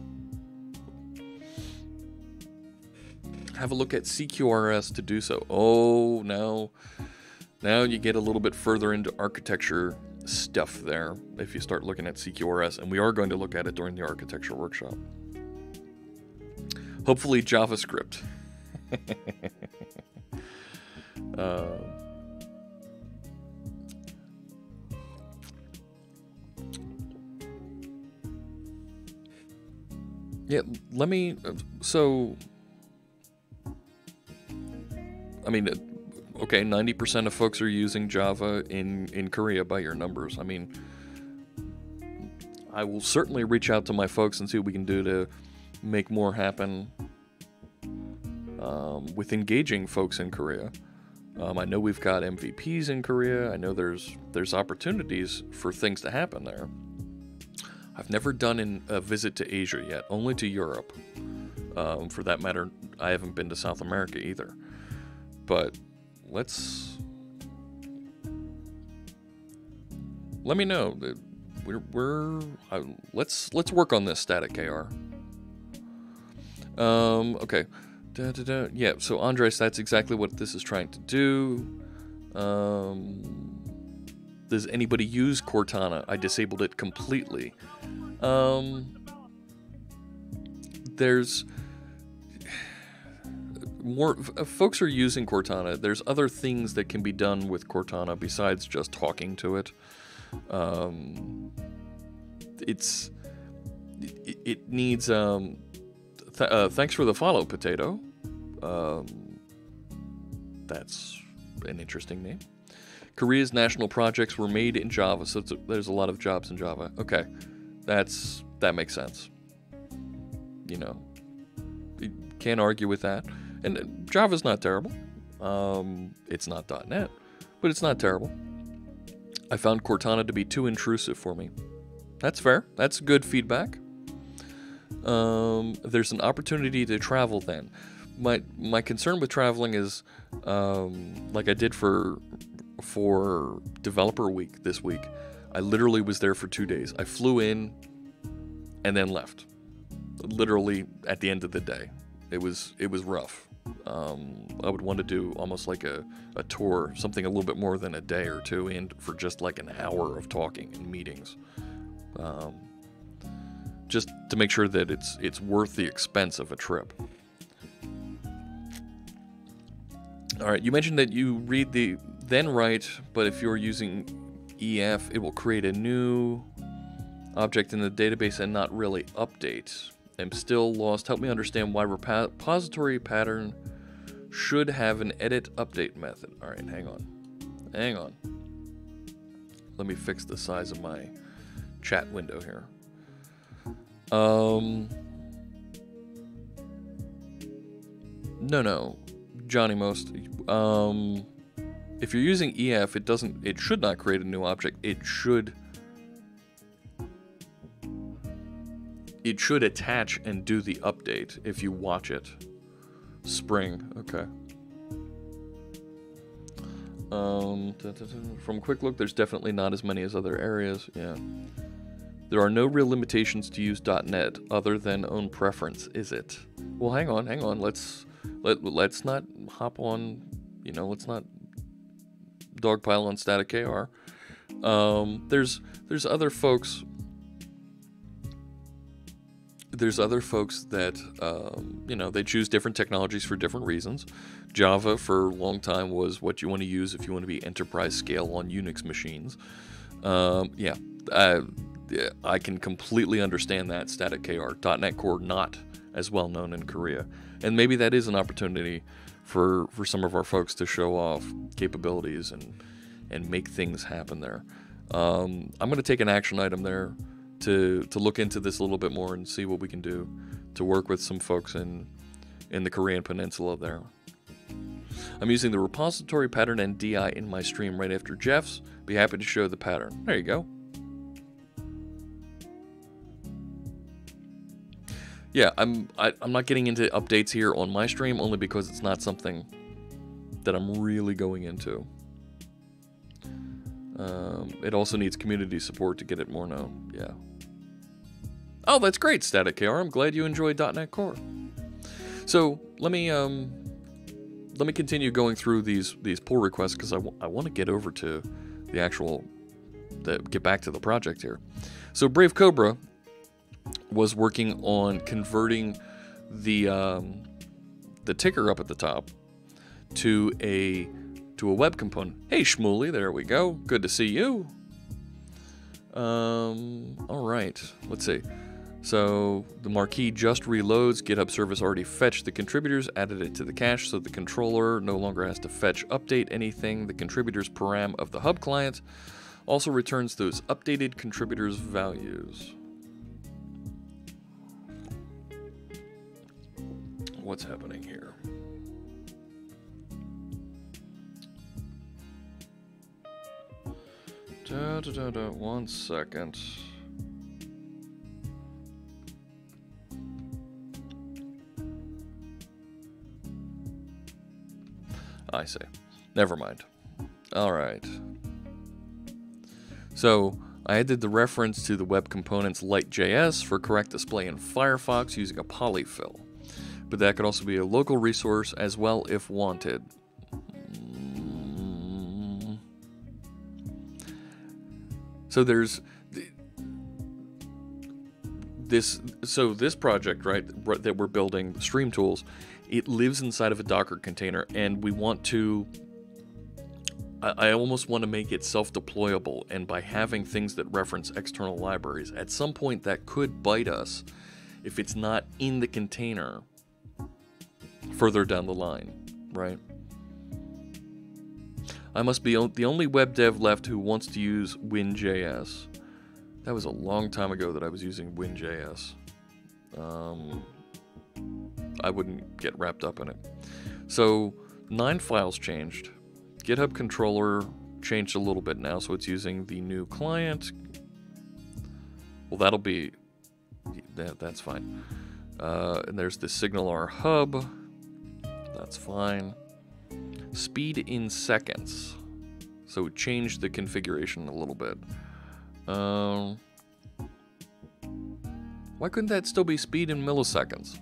Have a look at CQRS to do so. Oh, now you get a little bit further into architecture stuff there if you start looking at CQRS, and we are going to look at it during the architecture workshop. Hopefully JavaScript. Yeah, let me. So, I mean, okay, 90% of folks are using Java in Korea by your numbers. I mean, I will certainly reach out to my folks and see what we can do to make more happen with engaging folks in Korea. I know we've got MVPs in Korea. I know there's opportunities for things to happen there. I've never done a visit to Asia yet, only to Europe. For that matter, I haven't been to South America either. But let me know. Let's work on this, Static KR. Okay. Yeah, so Andres, that's exactly what this is trying to do. Does anybody use Cortana? I disabled it completely. There's more folks are using Cortana. There's other things that can be done with Cortana besides just talking to it. It needs thanks for the follow, Potato. That's an interesting name. Korea's national projects were made in Java, so there's a lot of jobs in Java. Okay, that makes sense. You know, you can't argue with that. And Java's not terrible. It's not .NET, but it's not terrible. I found Cortana to be too intrusive for me. That's fair. That's good feedback. There's an opportunity to travel then. My concern with traveling is, like I did for Developer Week this week, I literally was there for 2 days. I flew in and then left. Literally at the end of the day. It was rough. I would want to do almost like a tour, something a little bit more than a day or two in for just like an hour of talking and meetings. Just to make sure that it's worth the expense of a trip. All right, you mentioned that you read the then write, but if you're using EF, it will create a new object in the database and not really update. I'm still lost. Help me understand why repository pattern should have an edit update method. All right, hang on. Let me fix the size of my chat window here. No, Johnny Most. If you're using EF, it should not create a new object. It should attach and do the update if you watch it. Spring, okay. From quick look, there's definitely not as many as other areas. Yeah. There are no real limitations to use .NET other than own preference, is it? Well, hang on. Let's not hop on. Let's not dogpile on Static KR. There's other folks. There's other folks that they choose different technologies for different reasons. Java for a long time was what you want to use if you want to be enterprise scale on Unix machines. I can completely understand that. Static KR. .NET Core not as well known in Korea, and maybe that is an opportunity for some of our folks to show off capabilities and make things happen there. I'm going to take an action item there to look into this a little bit more and see what we can do to work with some folks in the Korean peninsula there. I'm using the repository pattern and DI in my stream right after Jeff's. Be happy to show the pattern. There you go. Yeah, I'm not getting into updates here on my stream only because it's not something that I'm really going into. It also needs community support to get it more known. Yeah. Oh, that's great, Static KR. I'm glad you enjoyed .NET Core. So let me continue going through these pull requests because I want to get over to get back to the project here. So Brave Cobra was working on converting the ticker up at the top to a to a web component. Hey, Shmooly, there we go. Good to see you. All right, let's see. So the marquee just reloads. GitHub service already fetched the contributors, added it to the cache, so the controller no longer has to fetch, update anything. The contributors param of the hub client also returns those updated contributors' values. What's happening here? One second. I see. Never mind. All right. So I added the reference to the web components light.js for correct display in Firefox using a polyfill. But that could also be a local resource as well if wanted. So there's this project, right, that we're building, Stream Tools, it lives inside of a Docker container, and we want to, I almost want to make it self-deployable, and by having things that reference external libraries, at some point that could bite us if it's not in the container further down the line, right? I must be the only web dev left who wants to use Win.js. That was a long time ago that I was using Win.js. I wouldn't get wrapped up in it. So 9 files changed. GitHub controller changed a little bit now, so it's using the new client. Well, that'll be, that's fine. And there's the SignalR hub. That's fine. Speed in seconds. So change the configuration a little bit. Why couldn't that still be speed in milliseconds?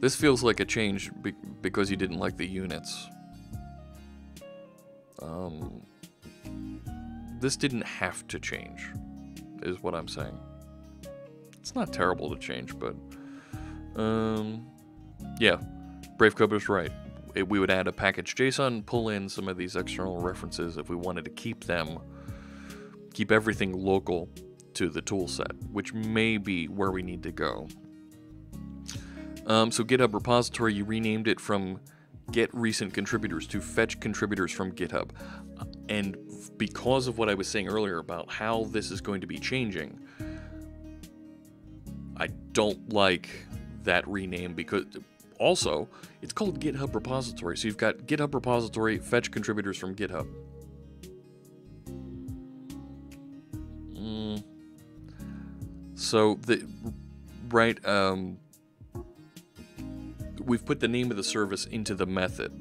This feels like a change because you didn't like the units. This didn't have to change, is what I'm saying. It's not terrible to change, but yeah, Brave Cobra's right. We would add a package JSON, pull in some of these external references if we wanted to keep everything local to the tool set, which may be where we need to go. So GitHub repository, you renamed it from get recent contributors to fetch contributors from GitHub. And because of what I was saying earlier about how this is going to be changing, I don't like that rename because also it's called GitHub repository. So you've got GitHub repository, fetch contributors from GitHub. So we've put the name of the service into the method.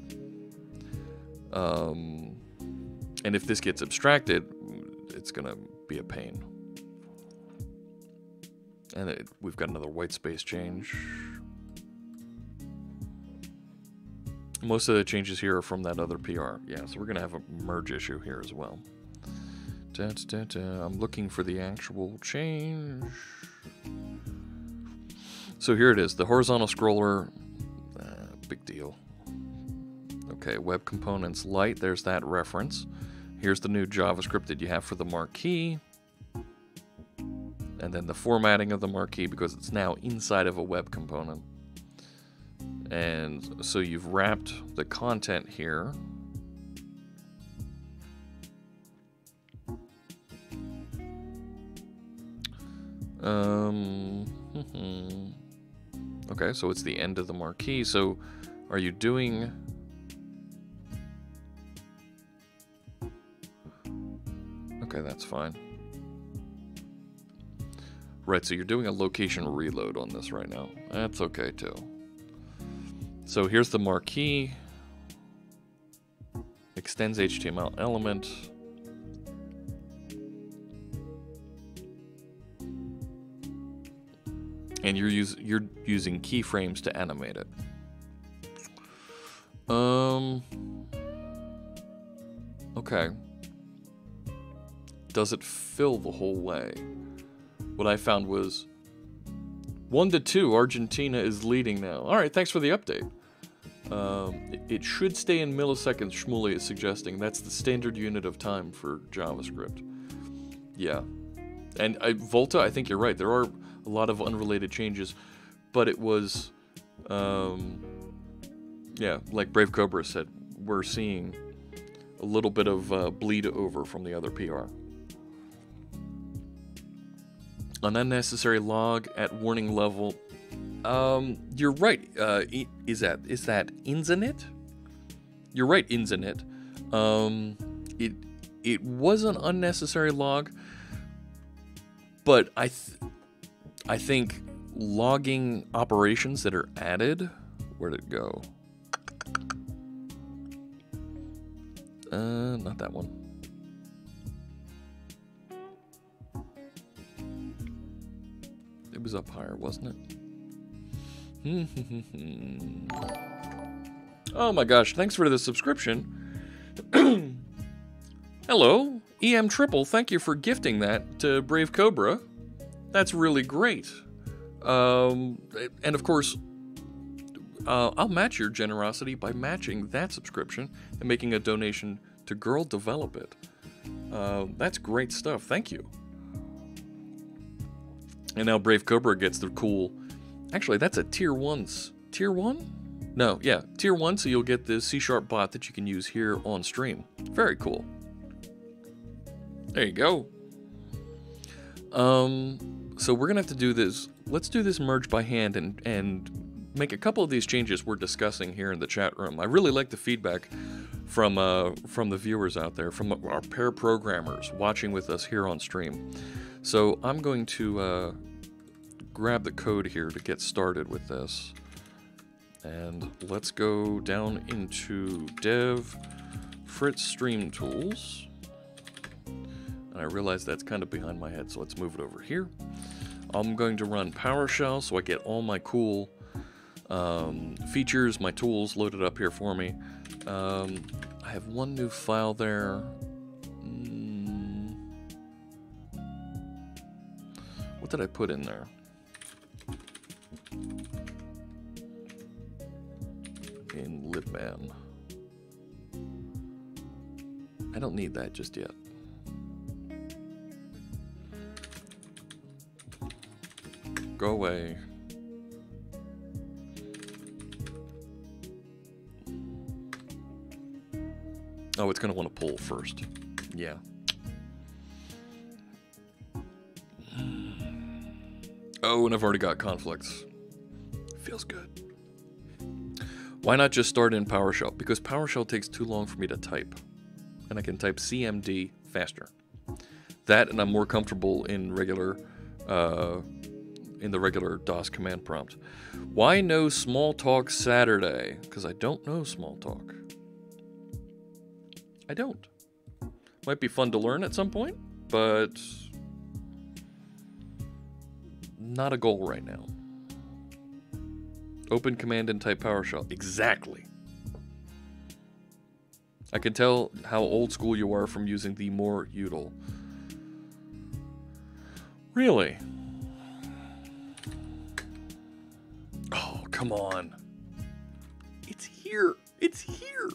And if this gets abstracted, it's going to be a pain. And we've got another white space change. Most of the changes here are from that other PR. Yeah, so we're going to have a merge issue here as well. I'm looking for the actual change. So here it is, the horizontal scroller. Big deal. Okay, web components light, there's that reference. Here's the new JavaScript that you have for the marquee. And then the formatting of the marquee because it's now inside of a web component. And so you've wrapped the content here. Okay, so it's the end of the marquee. So are you doing... Okay, that's fine. Right, so you're doing a location reload on this right now. That's okay too. So here's the marquee. Extends HTML element. And you're using keyframes to animate it. Okay. Does it fill the whole way? What I found was 1-2, Argentina is leading now. All right, thanks for the update. It should stay in milliseconds, Shmuley is suggesting. That's the standard unit of time for JavaScript. Yeah. And Volta, I think you're right. There are a lot of unrelated changes, but it was, yeah, like Brave Cobra said, we're seeing a little bit of bleed over from the other PR. An unnecessary log at warning level. You're right. Is that Inzinit? You're right, Inzinit. It was an unnecessary log, but I think logging operations that are added. Where'd it go? Not that one. It was up higher, wasn't it? Oh my gosh, thanks for the subscription. Hello, EM Triple, thank you for gifting that to Brave Cobra. That's really great. And of course, I'll match your generosity by matching that subscription and making a donation to Girl Develop It. That's great stuff, thank you. And now Brave Cobra gets the cool... Actually, that's a tier 1. Tier 1? No, yeah, tier 1, so you'll get the C# bot that you can use here on stream. Very cool. There you go. So we're going to have to do this. Let's do this merge by hand and make a couple of these changes we're discussing here in the chat room. I really like the feedback from the viewers out there, from our pair programmers watching with us here on stream. So I'm going to grab the code here to get started with this. And let's go down into dev Fritz Stream Tools. And I realize that's kind of behind my head, so let's move it over here. I'm going to run PowerShell so I get all my cool features, my tools loaded up here for me. I have one new file there. What did I put in there? In libman. I don't need that just yet. Go away. Oh, it's going to want to pull first. Yeah. Oh, and I've already got conflicts. Feels good. Why not just start in PowerShell? Because PowerShell takes too long for me to type. And I can type CMD faster. That, and I'm more comfortable in regular, in the regular DOS command prompt. Why no Smalltalk Saturday? Because I don't know Smalltalk. I don't. Might be fun to learn at some point, but not a goal right now. Open command and type PowerShell. Exactly. I can tell how old school you are from using the more util. Really? Oh, come on. It's here. It's here.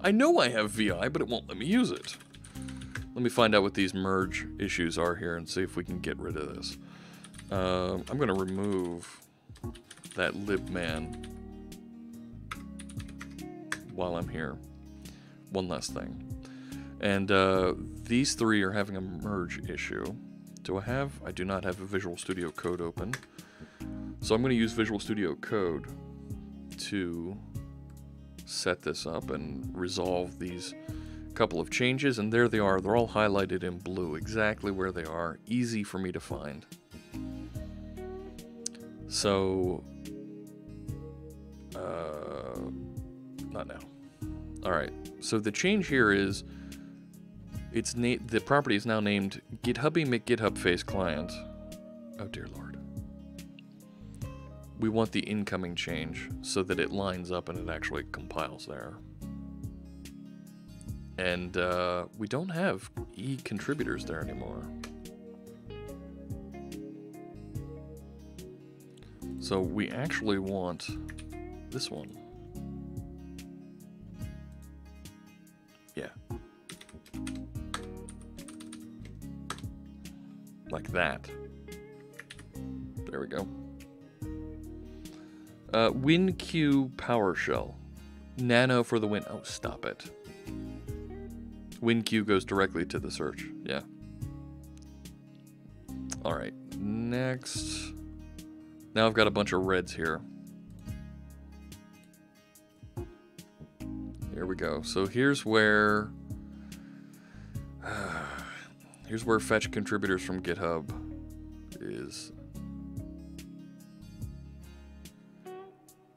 I know I have VI, but it won't let me use it. Let me find out what these merge issues are here and see if we can get rid of this. I'm going to remove that libman while I'm here. One last thing. And these three are having a merge issue. Do I have? I do not have a Visual Studio Code open. So I'm going to use Visual Studio Code to set this up and resolve these couple of changes. And there they are. They're all highlighted in blue, exactly where they are. Easy for me to find. So, not now. All right. So the change here is, the property is now named GitHubby McGithub Face Client. Oh dear Lord. We want the incoming change so that it lines up and it actually compiles there. And we don't have E contributors there anymore. So we actually want this one. Yeah. Like that. There we go. WinQ PowerShell. Nano for the win. Oh, stop it. WinQ goes directly to the search. Yeah. Alright, next. Now I've got a bunch of reds here. Here we go. So here's where fetch contributors from GitHub is.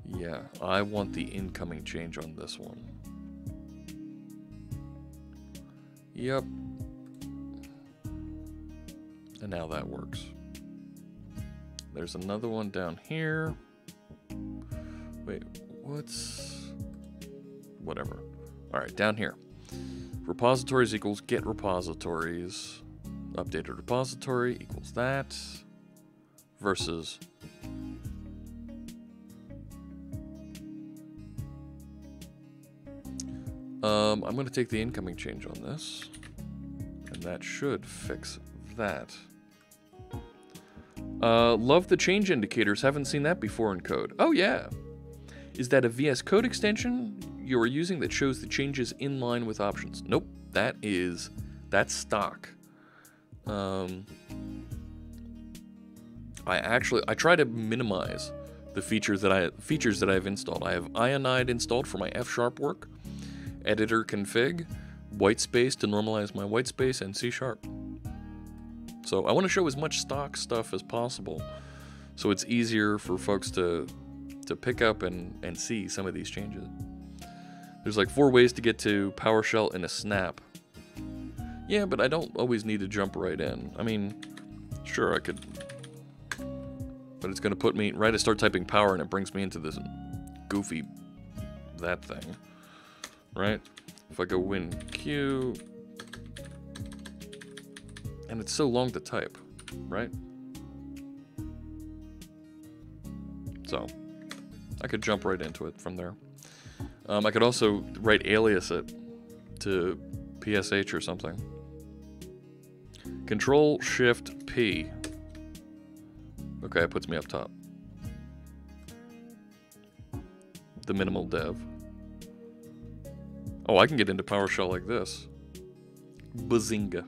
Yeah, I want the incoming change on this one. Yep. And now that works. There's another one down here. Wait, whatever. All right, down here. Repositories equals get repositories. Updated repository equals that. Versus. I'm going to take the incoming change on this. And that should fix that. Love the change indicators. Haven't seen that before in code. Oh, yeah. Is that a VS Code extension you are using that shows the changes in line with options? Nope. That's stock. I try to minimize the features that I've installed. I have Ionide installed for my F# work, editor config, whitespace to normalize my whitespace, and C#. So I want to show as much stock stuff as possible, so it's easier for folks to pick up and see some of these changes. There's like 4 ways to get to PowerShell in a snap. Yeah, but I don't always need to jump right in. I mean, sure I could, but it's going to put me right. I start typing power and it brings me into this goofy that thing, right? If I go WinQ. And it's so long to type, right? So, I could jump right into it from there. I could also right alias it to PSH or something. Control-Shift-P. Okay, it puts me up top. The minimal dev. Oh, I can get into PowerShell like this. Bazinga.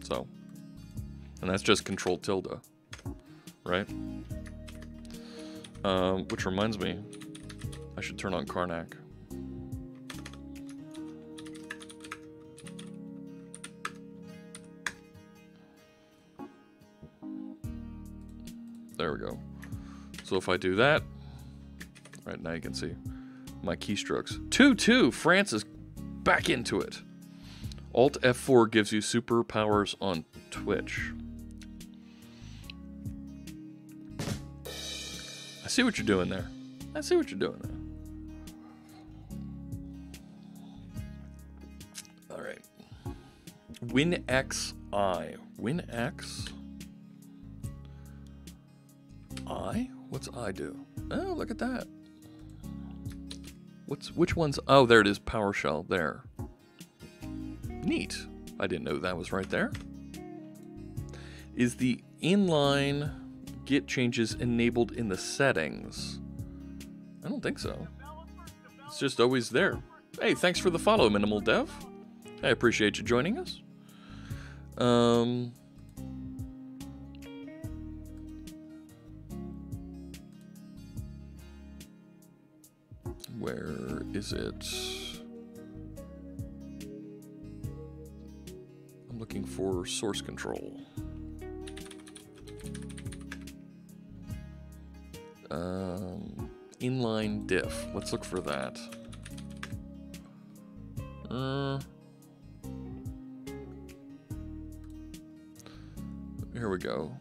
So, and that's just Control tilde, right? Which reminds me, I should turn on Karnak. There we go. So if I do that, right now you can see my keystrokes. 2-2, France is back into it. Alt F4 gives you superpowers on Twitch. I see what you're doing there. I see what you're doing there. All right. WinXI. WinX. I? What's I do? Oh, look at that. Which one's? Oh, there it is. PowerShell. There. Neat. I didn't know that was right there. Is the inline Git changes enabled in the settings? I don't think so. It's just always there. Hey, thanks for the follow, Minimal Dev. I appreciate you joining us. Where is it? I'm looking for source control. Inline diff. Let's look for that. Here we go.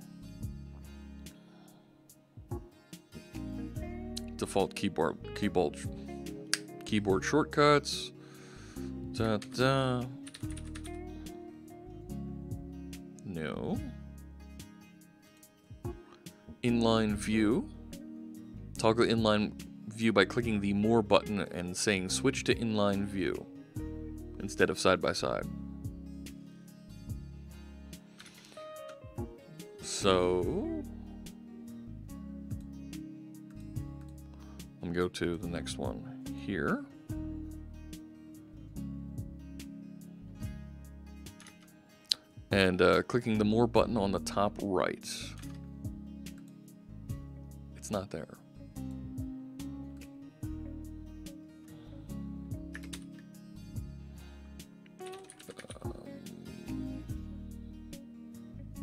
Default keyboard shortcuts. No. inline view. Toggle inline view by clicking the More button and saying switch to inline view instead of side by side. So I'm going to go to the next one here. And clicking the More button on the top right. It's not there.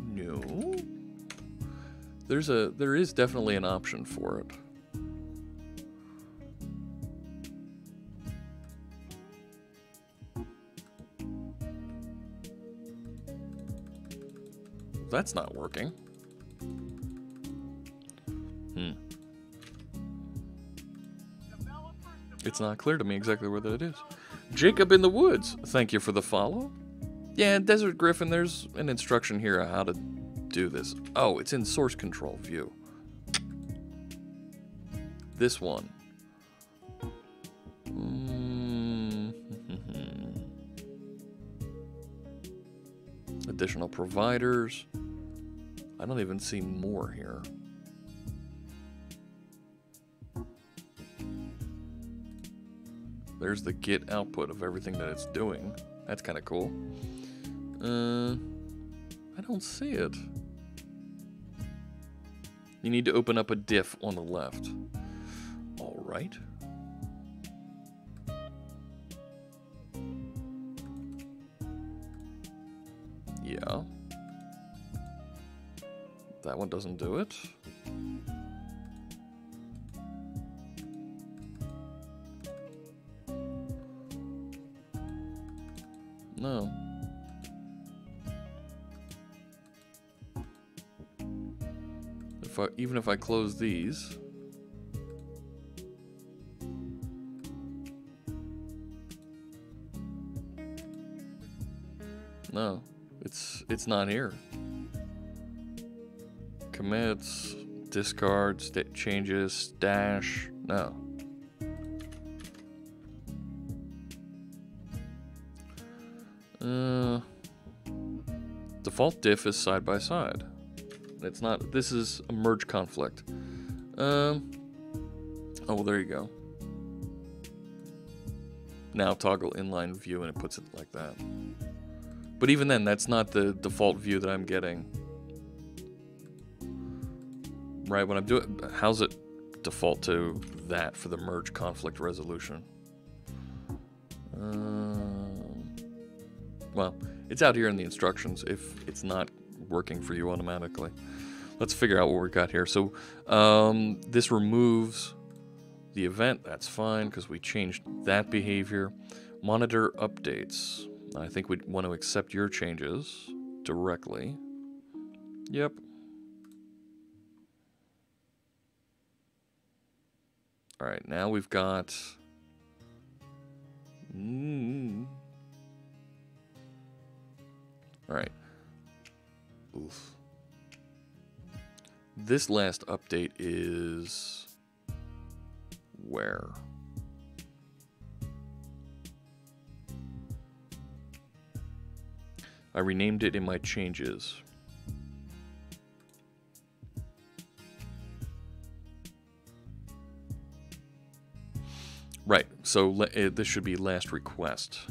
No. There is definitely an option for it. That's not working. It's not clear to me exactly where that is. Jacob in the Woods, thank you for the follow. Yeah, Desert Griffin, there's an instruction here on how to do this. Oh, it's in source control view. This one. Additional providers. I don't even see more here. There's the Git output of everything that it's doing. That's kind of cool. I don't see it. You need to open up a diff on the left. All right. Yeah. That one doesn't do it. No. Even if I close these, no, it's not here. Commits, discards, changes, stash, no. Default diff is side by side. It's not. This is a merge conflict. Oh, well, there you go. Now toggle inline view and it puts it like that. But even then, that's not the default view that I'm getting. Right, when I'm doing, how's it default to that for the merge conflict resolution? Well, it's out here in the instructions if it's not working for you automatically. Let's figure out what we got here. So this removes the event. That's fine because we changed that behavior. Monitor updates. I think we'd want to accept your changes directly. Yep. All right, now we've got... All right. Oof. This last update is... where? I renamed it in my changes. Right, so this should be last request.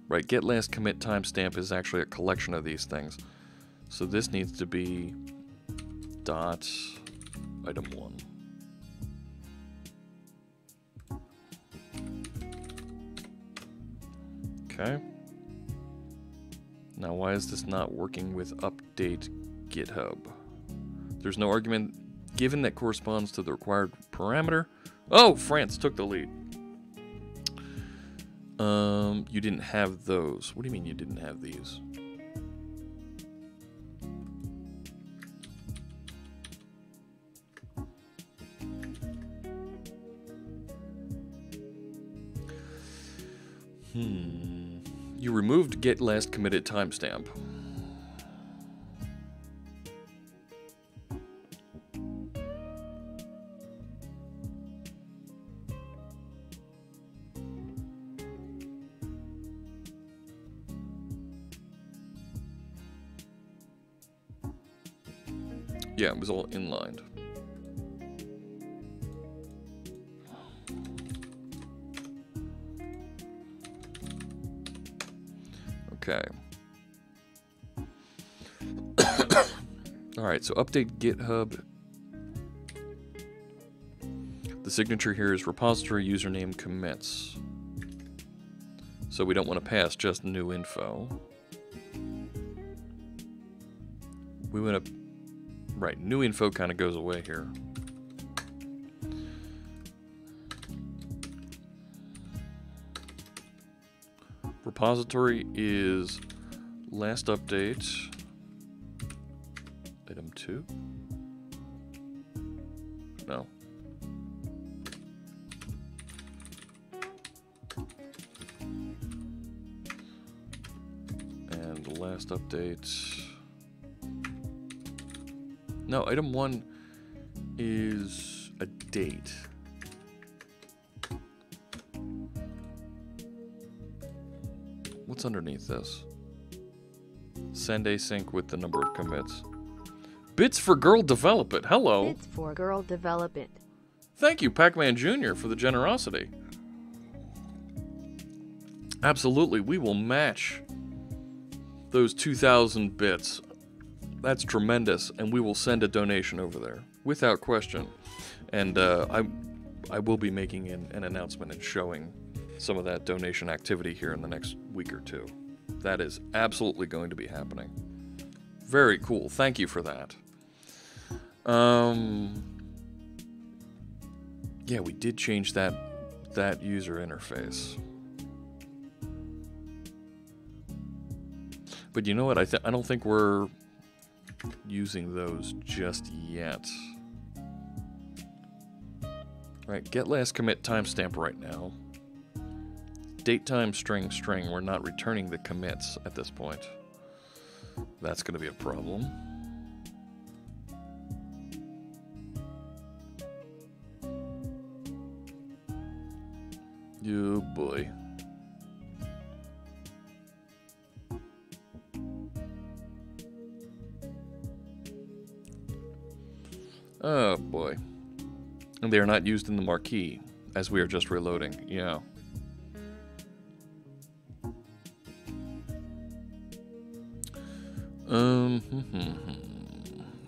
Right, get last commit timestamp is actually a collection of these things. So this needs to be dot item 1. Okay. Now why is this not working with update GitHub? There's no argument given that corresponds to the required parameter. Oh, France took the lead. You didn't have those. What do you mean you didn't have these? You removed get last committed timestamp. Yeah, it was all inlined. Okay. All right, so update GitHub. The signature here is repository username commits. So we don't want to pass just new info. We want to, right, new info kind of goes away here. Repository is last update, item 2. No. And the last update. No, item 1 is a date. What's underneath this? Send async with the number of commits. Bits for girl develop it. Hello. Bits for girl develop it. Thank you, Pac-Man Jr., for the generosity. Absolutely, we will match those 2,000 bits. That's tremendous, and we will send a donation over there, without question. And I will be making an announcement and showing some of that donation activity here in the next week or two. That is absolutely going to be happening. Very cool. Thank you for that. Yeah, we did change that user interface. But you know what? I don't think we're using those just yet. Right, get last commit timestamp right now. Date time string. We're not returning the commits at this point. That's going to be a problem. Oh boy. Oh boy. And they are not used in the marquee, as we are just reloading. Yeah.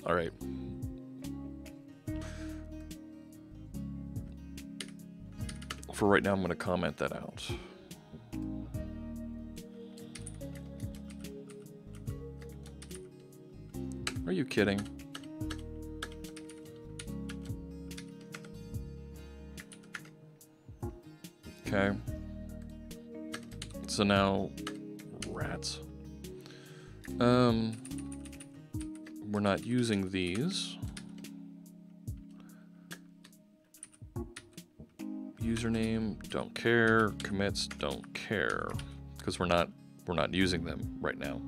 All right. For right now, I'm going to comment that out. Are you kidding? Okay. So now, rats. We're not using these. Username, don't care. Commits, don't care, because we're not using them right now.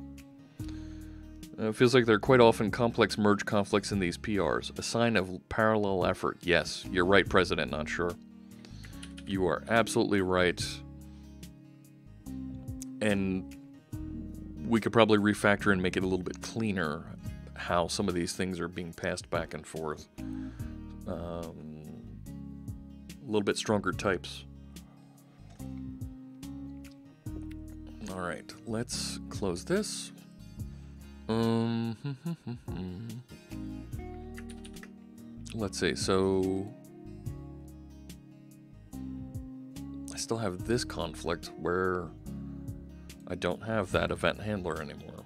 It feels like there are quite often complex merge conflicts in these PRs. A sign of parallel effort. Yes, you're right, President. Not sure. You are absolutely right. And we could probably refactor and make it a little bit cleaner how some of these things are being passed back and forth. A little bit stronger types. All right, let's close this. Let's see, so I still have this conflict where I don't have that event handler anymore.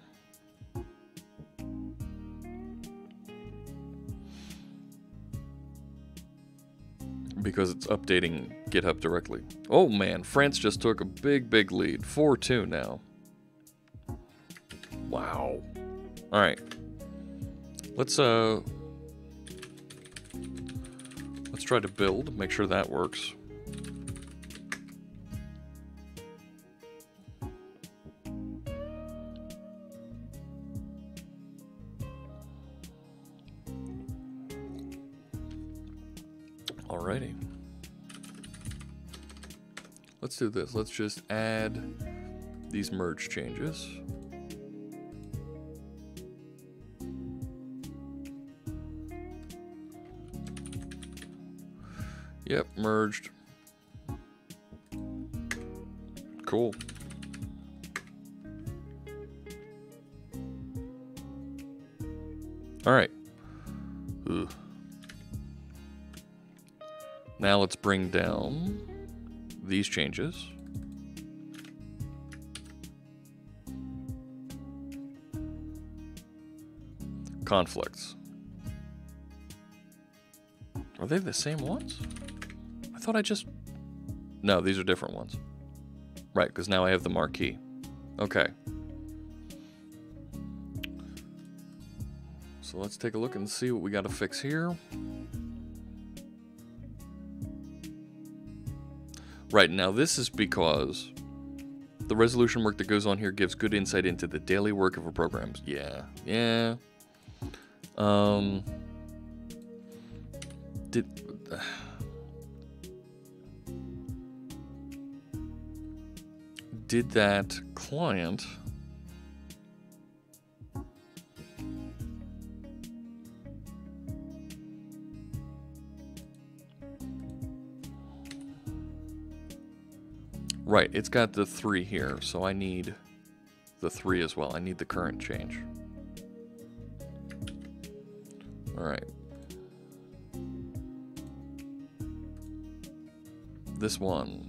Because it's updating GitHub directly. Oh man, France just took a big lead. 4-2 now. Wow. Alright. Let's try to build, make sure that works. let's do this. Let's just add these merge changes. Yep, merged. Cool. All right. Ugh. Now let's bring down these changes. Conflicts. Are they the same ones? I thought I just... No, these are different ones. Right, because now I have the marquee. Okay. So let's take a look and see what we got to fix here. Right, now this is because the resolution work that goes on here gives good insight into the daily work of a program. Yeah. Did that client right, it's got the 3 here, so I need the 3 as well. I need the current change. All right. This one.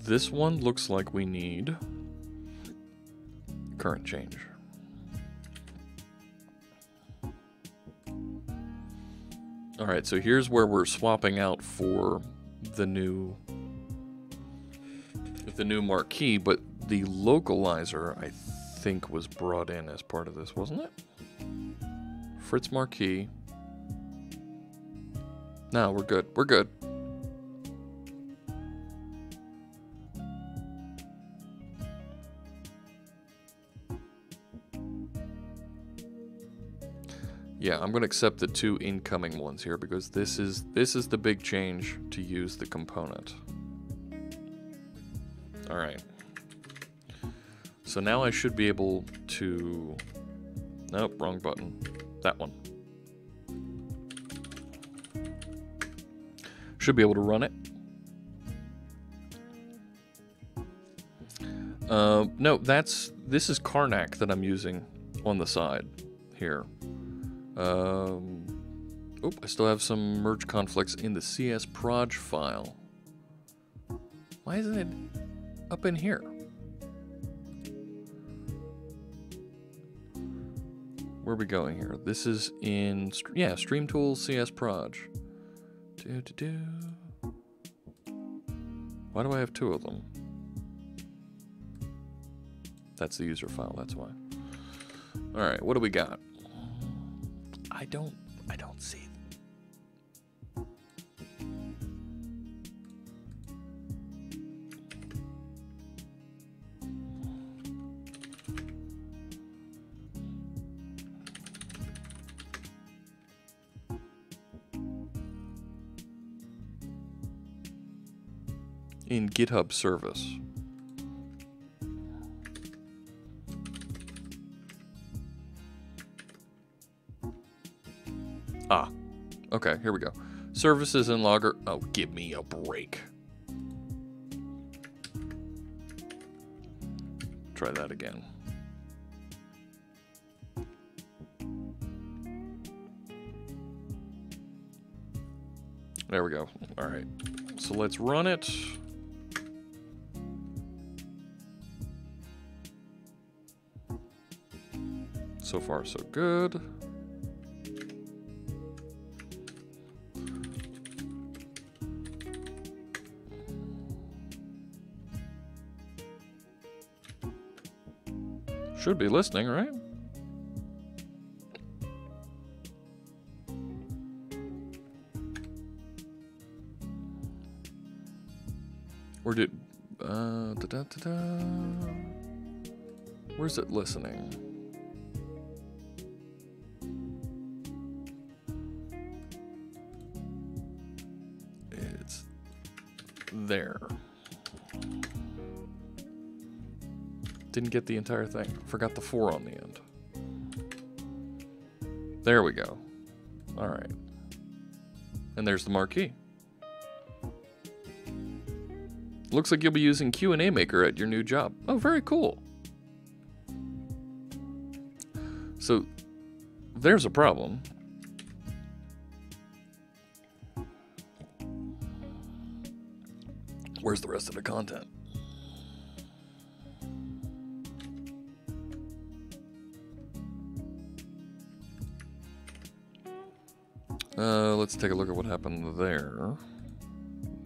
This one looks like we need current change. All right, so here's where we're swapping out for the new marquee, but the localizer I think was brought in as part of this, wasn't it? Fritz marquee. No, we're good. We're good. Yeah, I'm going to accept the 2 incoming ones here because this is the big change to use the component. All right. So now I should be able to... Nope, wrong button. That one. Should be able to run it. No, this is Karnak that I'm using on the side here. I still have some merge conflicts in the CS proj file. Why isn't it up in here? Where are we going here? This is in, Stream Tools CS proj. Why do I have 2 of them? That's the user file, that's why. All right, what do we got? I don't see. In GitHub service. Ah, okay, here we go. Services and logger. Oh, give me a break. Try that again. There we go. All right, so let's run it. So far, so good. Should be listening, right? Or did where's it listening? there. Didn't get the entire thing. Forgot the 4 on the end. There we go. All right. And there's the marquee. Looks like you'll be using Q&A Maker at your new job. Oh, very cool. So, there's a problem. Where's the rest of the content? Let's take a look at what happened there.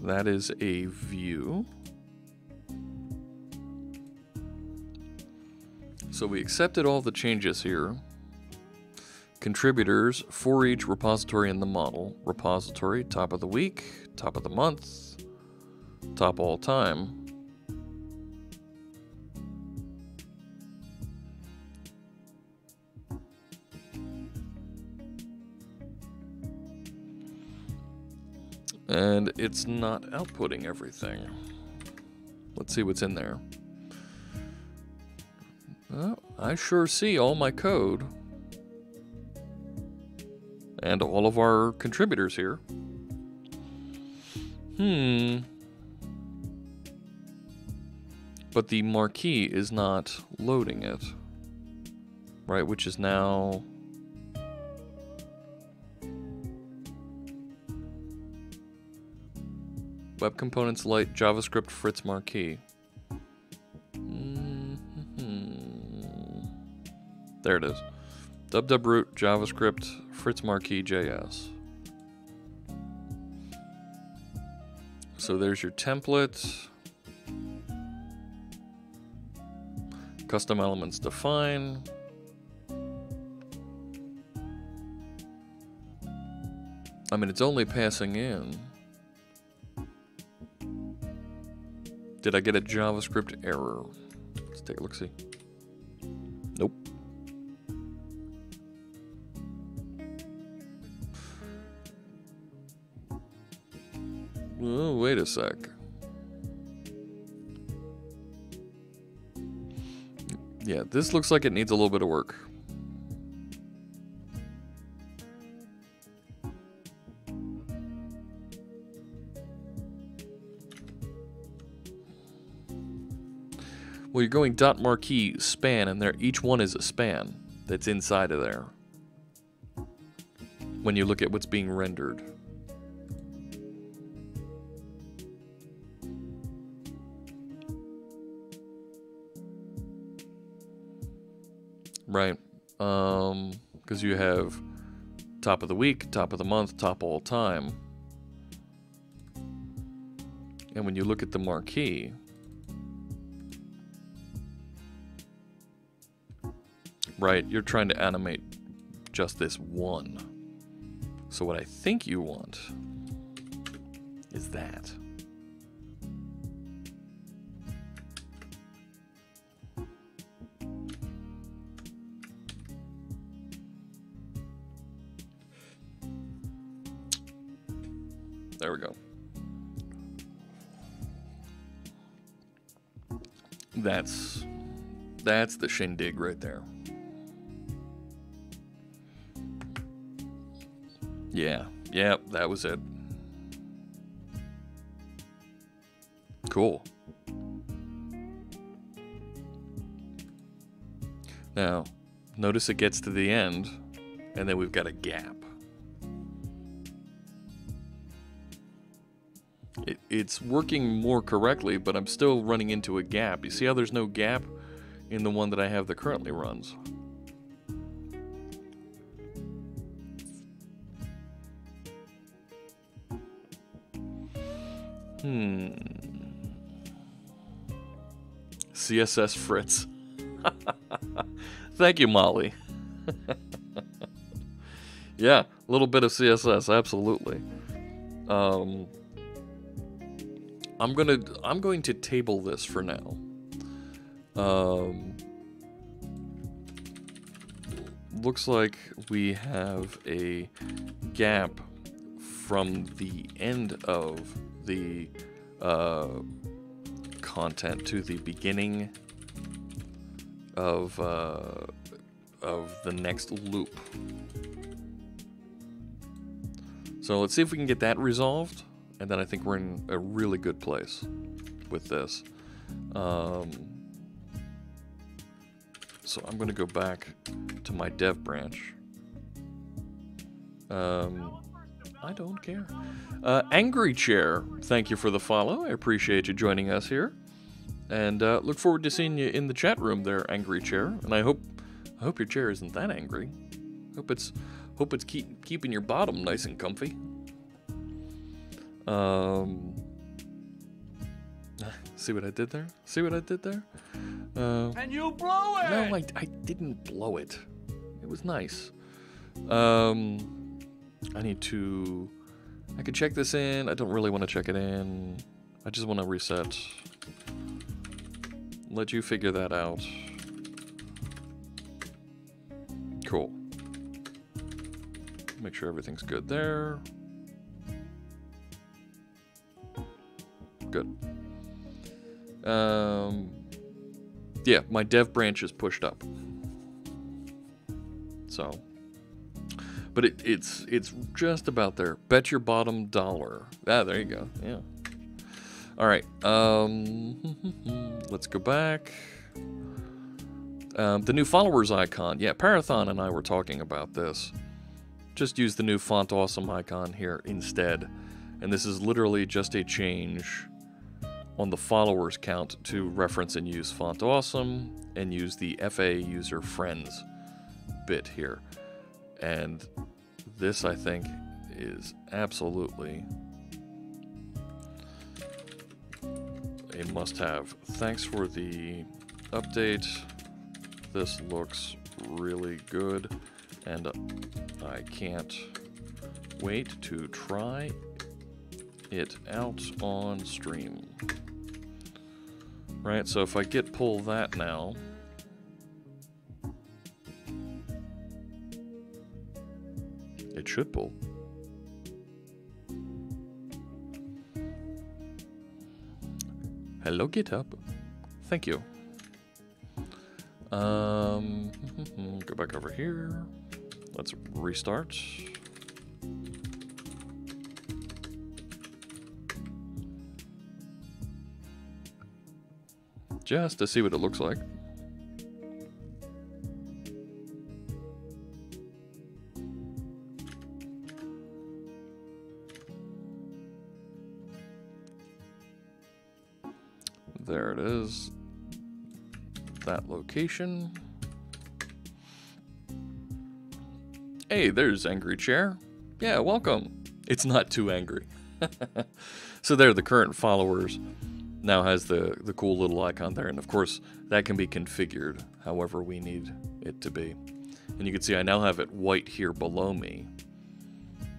That is a view. So we accepted all the changes here. Contributors for each repository in the model. Repository, top of the week, top of the month, top all time. And it's not outputting everything. Let's see what's in there. I sure see all my code. And all of our contributors here. But the marquee is not loading it. Right, which is now... Web Components Lite JavaScript Fritz Marquee. There it is. Root JavaScript Fritz Marquee JS. So there's your template. Custom elements define. I mean, it's only passing in. Did I get a JavaScript error? Let's take a look-see. Nope. Oh, wait a sec. Yeah, this looks like it needs a little bit of work. Well, you're going .marquee span, and there each one is a span that's inside of there. When you look at what's being rendered. Right. Because you have top of the week, top of the month, top all time. And when you look at the marquee, right, you're trying to animate just this one. So what I think you want is that. There we go. That's the shindig right there. Yeah, that was it. Cool. Now, notice it gets to the end, and then we've got a gap. It's working more correctly, but I'm still running into a gap. You see how there's no gap in the one that I have that currently runs? CSS Fritz. Thank you, Molly. Yeah, a little bit of CSS, absolutely. I'm going to table this for now. Looks like we have a gap from the end of the content to the beginning of the next loop. So let's see if we can get that resolved, and then I think we're in a really good place with this. So I'm going to go back to my dev branch. I don't care. Angry Chair, thank you for the follow. I appreciate you joining us here. And look forward to seeing you in the chat room there, Angry Chair. And I hope your chair isn't that angry. Hope it's keeping your bottom nice and comfy. See what I did there? See what I did there? And you blow it! No, I didn't blow it. It was nice. I could check this in. I don't really want to check it in. I just want to reset. Let you figure that out. Cool. Make sure everything's good there. Good. Yeah, my dev branch is pushed up. So, but it's just about there. Bet your bottom dollar. Ah, there you go. Yeah. All right. Let's go back. The new followers icon. Yeah, Parathon and I were talking about this. Just use the new font awesome icon here instead. And this is literally just a change on the followers count to reference and use font awesome and use the FA user friends bit here. And this, I think, is absolutely a must-have. Thanks for the update. This looks really good, and I can't wait to try it out on stream. Right, so if I git pull that now, it should pull. Hello GitHub. Thank you. Go back over here. Let's restart. Just to see what it looks like. There it is. That location. Hey, there's Angry Chair. Yeah, welcome. It's not too angry. So there, the current followers now has the cool little icon there, and of course that can be configured however we need it to be. And you can see I now have it white here below me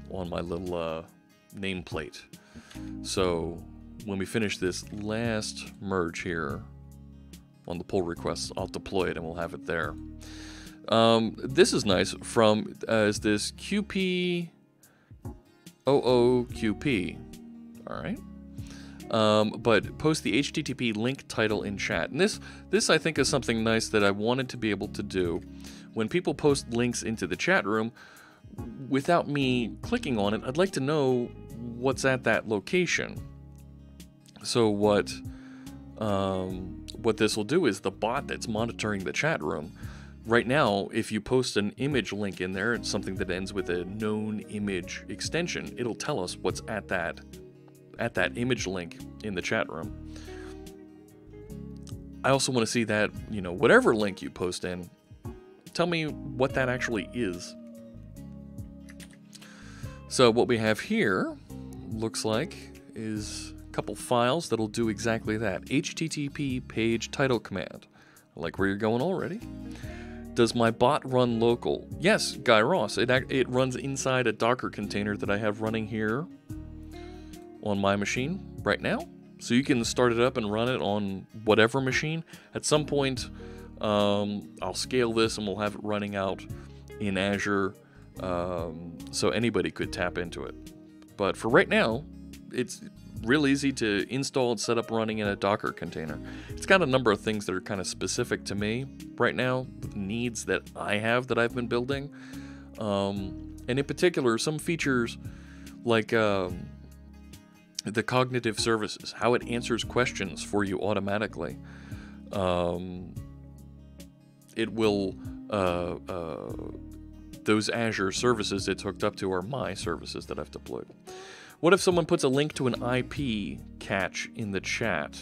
on my little nameplate. So when we finish this last merge here on the pull requests, I'll deploy it and we'll have it there. This is nice from is this QP OOQP. All right. But post the HTTP link title in chat. And this I think is something nice that I wanted to be able to do. When people post links into the chat room, without me clicking on it, I'd like to know what's at that location. So what this will do is the bot that's monitoring the chat room. Right now, if you post an image link in there, it's something that ends with a known image extension, it'll tell us what's at that image link in the chat room. I also want to see that, whatever link you post in, tell me what that actually is. So what we have here looks like is a couple files that'll do exactly that. HTTP page title command. I like where you're going already. Does my bot run local? Yes, Guy Ross. It runs inside a Docker container that I have running here on my machine right now. So you can start it up and run it on whatever machine. At some point, I'll scale this and we'll have it running out in Azure, so anybody could tap into it. But for right now, it's real easy to install and set up running in a Docker container. It's got a number of things that are kind of specific to me right now, needs that I have that I've been building. And in particular, some features like the cognitive services, how it answers questions for you automatically. It will, those Azure services it's hooked up to are my services that I've deployed. What if someone puts a link to an IP catch in the chat?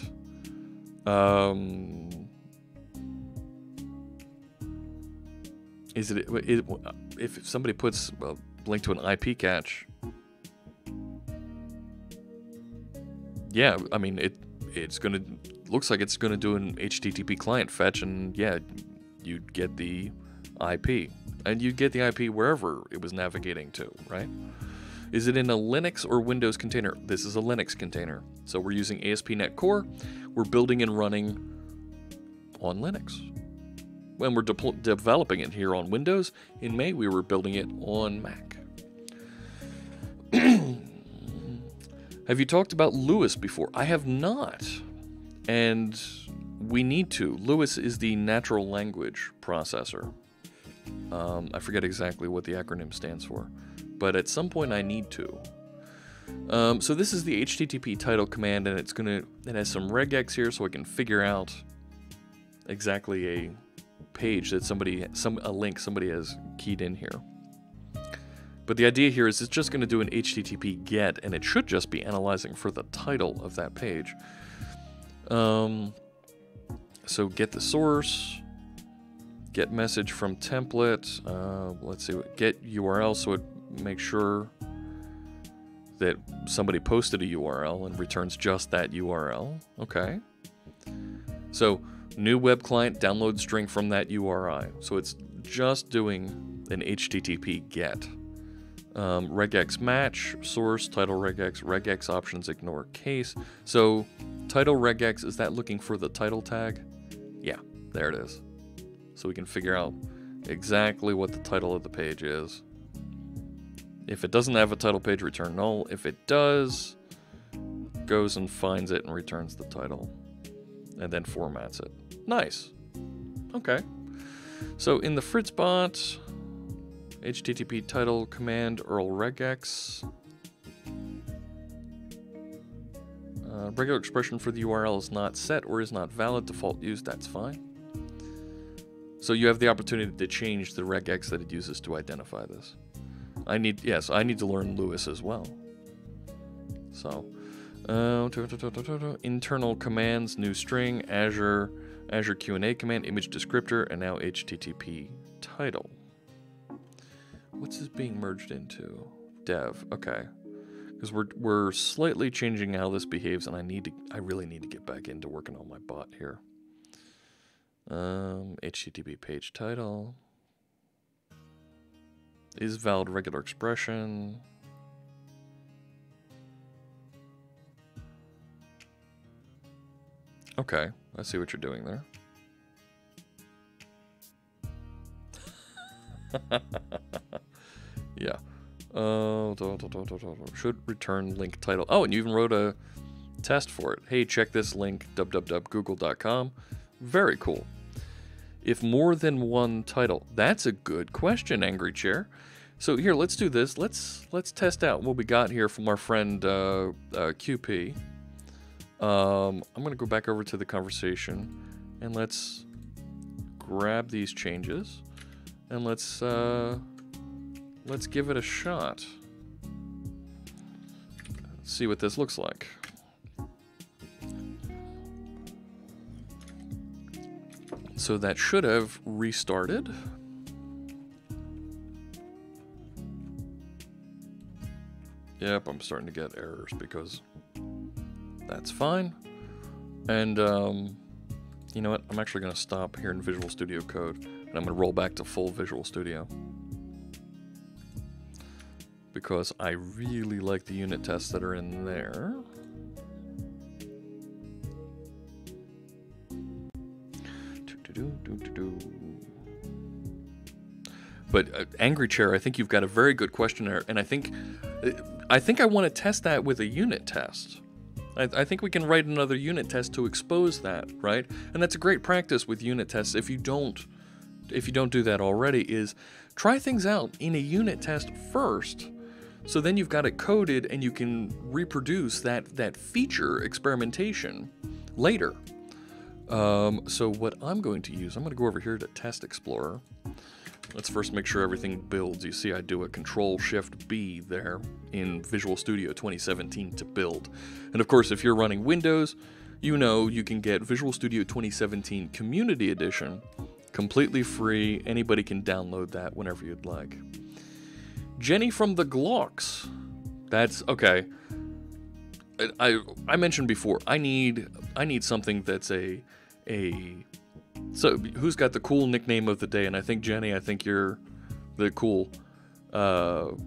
If somebody puts a link to an IP catch, yeah, I mean looks like it's gonna do an HTTP client fetch, and yeah, you'd get the IP, and you'd get the IP wherever it was navigating to, right? Is it in a Linux or Windows container? This is a Linux container. So we're using ASP.NET Core. We're building and running on Linux. When we're developing it here on Windows, in May we were building it on Mac. Have you talked about Lewis before? I have not. And we need to. Lewis is the natural language processor. I forget exactly what the acronym stands for, but at some point I need to. So this is the HTTP title command, and it has some regex here, so I can figure out exactly a page that a link somebody has keyed in here. But the idea here is it's just going to do an HTTP get, and it should just be analyzing for the title of that page. So get the source, get message from template, let's see, get URL, so it makes sure that somebody posted a URL and returns just that URL. Okay. So new web client, download string from that URI. So it's just doing an HTTP get. Regex match, source, title regex, regex options, ignore case. So title regex, is that looking for the title tag? Yeah, there it is. So we can figure out exactly what the title of the page is. If it doesn't have a title page, return null. If it does, goes and finds it and returns the title, and then formats it. Nice. Okay. So in the Fritzbot, HTTP title command URL regex. Regular expression for the URL is not set or is not valid. Default use, that's fine. So you have the opportunity to change the regex that it uses to identify this. I need to learn Lewis as well. So, internal commands, new string, Azure Q&A command, image descriptor, and now HTTP title. What's this being merged into? Dev. Okay, because we're slightly changing how this behaves, and I really need to get back into working on my bot here. HTTP page title is valid regular expression. Okay, I see what you're doing there. Yeah. Should return link title. Oh, and you even wrote a test for it. Hey, check this link, www.google.com. Very cool. If more than one title, that's a good question, Angry Chair. So here, let's do this. Let's test out what we got here from our friend QP. I'm gonna go back over to the conversation, and let's grab these changes, and let's give it a shot. Let's see what this looks like. So that should have restarted. Yep, I'm starting to get errors because that's fine. And you know what? I'm actually going to stop here in Visual Studio Code, and I'm going to roll back to full Visual Studio, because I really like the unit tests that are in there. But Angry Chair, I think you've got a very good question there, and I think I want to test that with a unit test. I think we can write another unit test to expose that, right? And that's a great practice with unit tests. If you don't do that already, is try things out in a unit test first. So then you've got it coded and you can reproduce that feature experimentation later. So what I'm going to use, I'm going to go over here to Test Explorer. Let's first make sure everything builds. You see I do a Control-Shift-B there in Visual Studio 2017 to build. And of course, if you're running Windows, you know you can get Visual Studio 2017 Community Edition completely free. Anybody can download that whenever you'd like. Jenny from the Glocks. That's okay. I mentioned before, I need something that's so who's got the cool nickname of the day? And I think Jenny, I think you're the cool the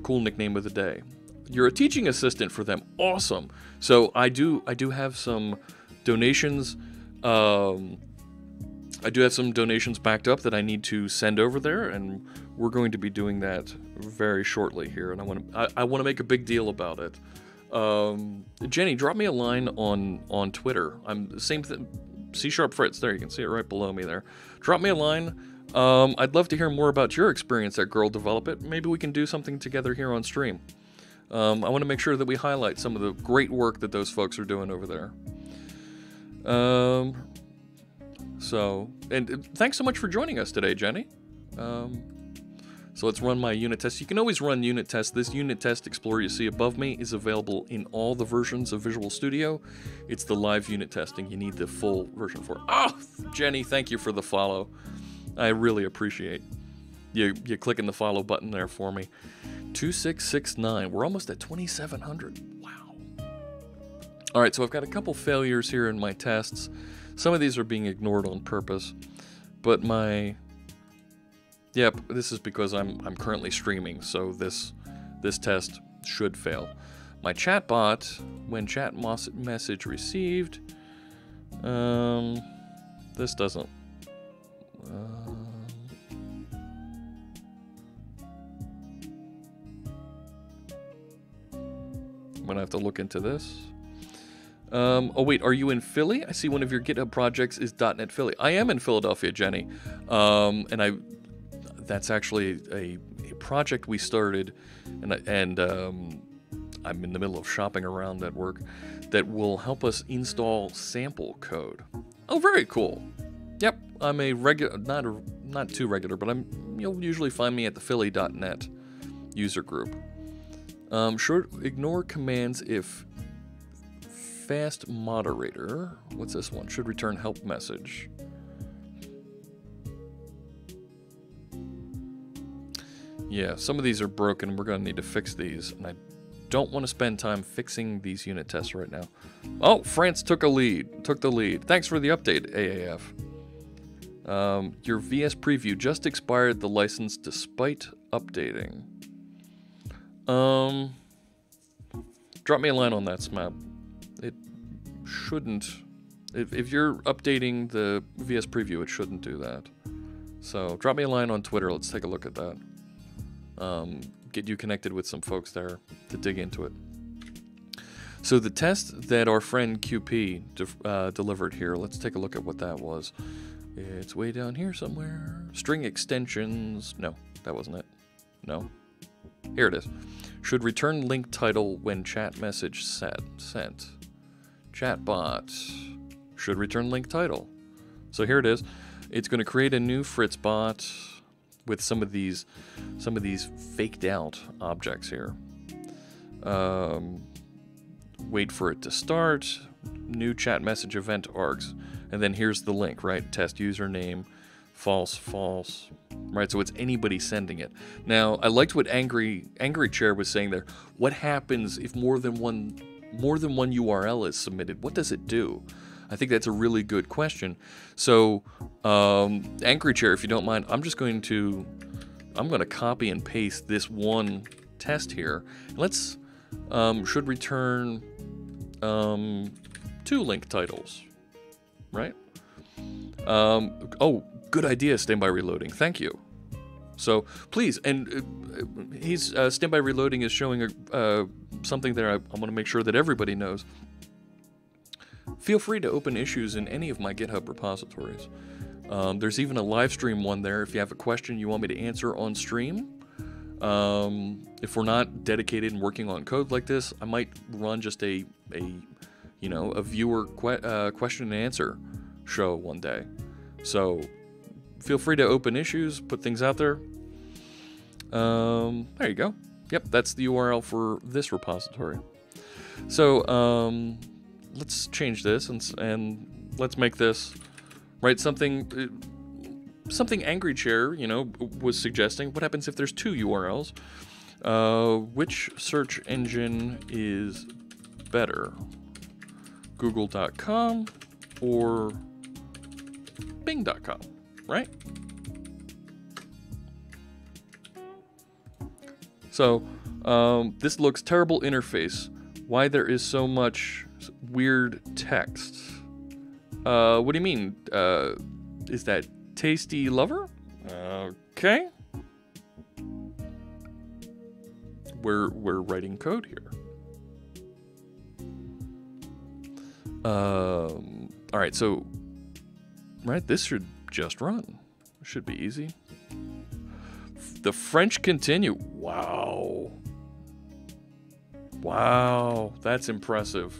cool nickname of the day. You're a teaching assistant for them. Awesome. So I do have some donations. I do have some donations backed up that I need to send over there, and we're going to be doing that very shortly here. And I want to make a big deal about it. Jenny, drop me a line on Twitter. I'm same thing. C# Fritz. There, you can see it right below me there. Drop me a line. I'd love to hear more about your experience at Girl Develop It. Maybe we can do something together here on stream. I want to make sure that we highlight some of the great work that those folks are doing over there. And thanks so much for joining us today, Jenny. So let's run my unit test. You can always run unit tests. This unit test explorer you see above me is available in all the versions of Visual Studio. It's the live unit testing. You need the full version for it. Oh, Jenny, thank you for the follow. I really appreciate you clicking the follow button there for me. 2669. We're almost at 2,700. Wow. All right, so I've got a couple failures here in my tests. Some of these are being ignored on purpose, but this is because I'm currently streaming, so this test should fail. My chatbot, when chat message received, this doesn't. I'm gonna have to look into this. Oh wait, are you in Philly? I see one of your GitHub projects is .NET Philly. I am in Philadelphia, Jenny, that's actually a project we started, and I'm in the middle of shopping around at work, that will help us install sample code. Oh, very cool. Yep, I'm a regular, not too regular, but you'll usually find me at the Philly.net user group. Should ignore commands if fast moderator. What's this one? Should return help message. Yeah, some of these are broken. We're going to need to fix these, and I don't want to spend time fixing these unit tests right now. Oh, France took the lead. Thanks for the update, AAF. Your VS preview just expired the license despite updating. Drop me a line on that, Smab. It shouldn't. If you're updating the VS preview, it shouldn't do that. So drop me a line on Twitter. Let's take a look at that. Get you connected with some folks there to dig into it. So the test that our friend QP delivered here, let's take a look at what that was. It's way down here somewhere. String extensions. No, that wasn't it. No. Here it is. Should return link title when chat message sent. Chatbot. Should return link title. So here it is. It's going to create a new Fritz bot with some of these faked out objects here. Wait for it to start. New chat message event args. And then here's the link, right? Test username. False, false. Right, so it's anybody sending it. Now, I liked what Angry Chair was saying there. What happens if more than one URL is submitted? What does it do? I think that's a really good question. So, Angry Chair, if you don't mind, I'm going to copy and paste this one test here. Let's should return 2 link titles, right? Oh, good idea, Standby Reloading. Thank you. So please, and he's Standby Reloading is showing something there I want to make sure that everybody knows. Feel free to open issues in any of my GitHub repositories. There's even a live stream one there if you have a question you want me to answer on stream. If we're not dedicated and working on code like this, I might run just a viewer question and answer show one day. So feel free to open issues, put things out there. There you go. Yep, that's the URL for this repository. So let's change this and let's make this right. Something Angry Chair, was suggesting. What happens if there's two URLs? Which search engine is better? Google.com or Bing.com, right? So, this looks terrible interface. Why there is so much weird text? What do you mean? Is that Tasty Lover? Okay. We're writing code here. All right, so this should just run. Should be easy. The French continue. Wow, that's impressive.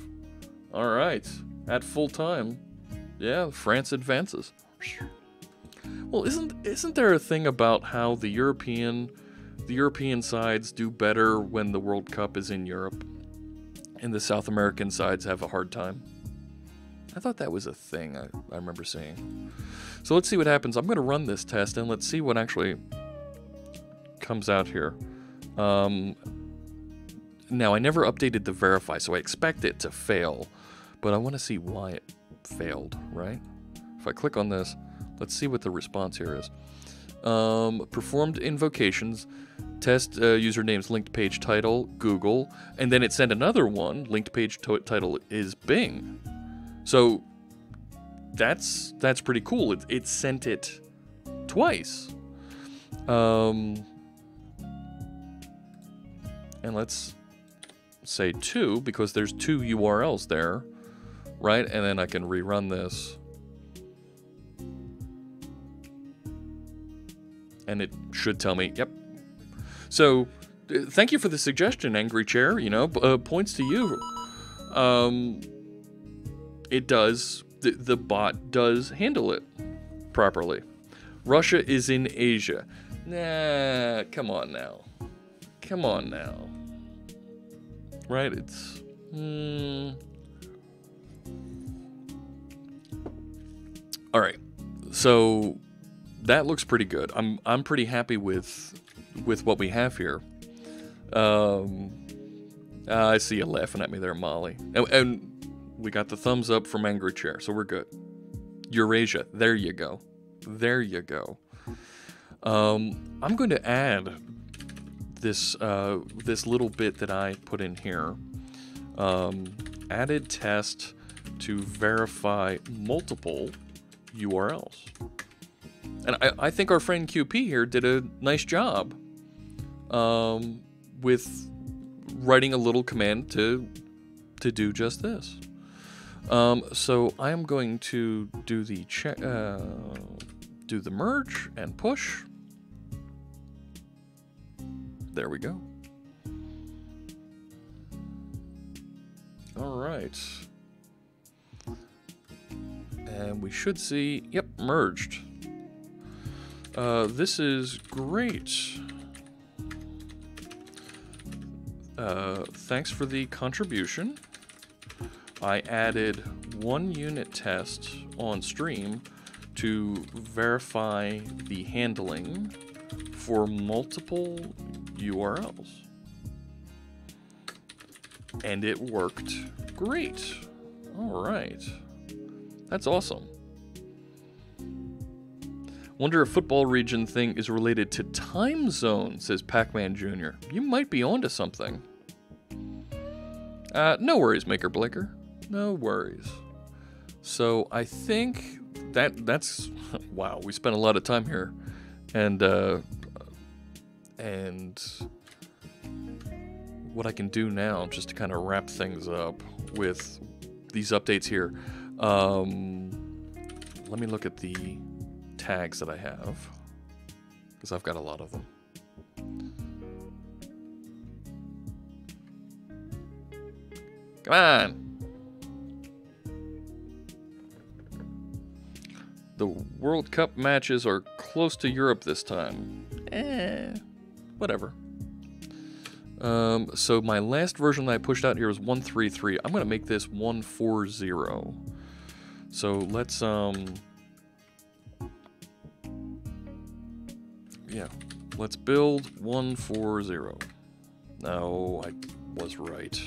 All right, at full time, yeah, France advances. Well, isn't there a thing about how the European sides do better when the World Cup is in Europe, and the South American sides have a hard time? I thought that was a thing I remember seeing. So let's see what happens. I'm going to run this test, and let's see what actually comes out here. Now, I never updated the verify, so I expect it to fail, but I want to see why it failed, right? If I click on this, let's see what the response here is. Performed invocations, test usernames, linked page title, Google, and then it sent another one, linked page title is Bing. So that's pretty cool. It sent it twice. And let's say 2, because there's 2 URLs there, right? And then I can rerun this. And it should tell me, yep. So, thank you for the suggestion, Angry Chair. Points to you. It does, the bot does handle it properly. Russia is in Asia. Nah, come on now. Right, it's... All right, so that looks pretty good. I'm pretty happy with what we have here. I see you laughing at me there, Molly. And we got the thumbs up from Angry Chair, so we're good. Eurasia, there you go. I'm going to add this little bit that I put in here. Added test to verify multiple URLs. And I think our friend QP here did a nice job with writing a little command to do just this. So I am going to do the do the merge and push. There we go. All right. And we should see, yep, merged. This is great. Thanks for the contribution. I added 1 unit test on stream to verify the handling for multiple URLs. And it worked great. All right. That's awesome. Wonder if football region thing is related to time zone, says Pac-Man Jr. You might be onto something. No worries, Maker Blinker. No worries. So I think that's... Wow, we spent a lot of time here. And And what I can do now, just to kind of wrap things up with these updates here, let me look at the tags that I have, because I've got a lot of them. Come on! The World Cup matches are close to Europe this time. Whatever. So my last version that I pushed out here was 1.3.3. I'm going to make this 1.4.0. So let's, yeah, let's build 1.4.0. No, I was right.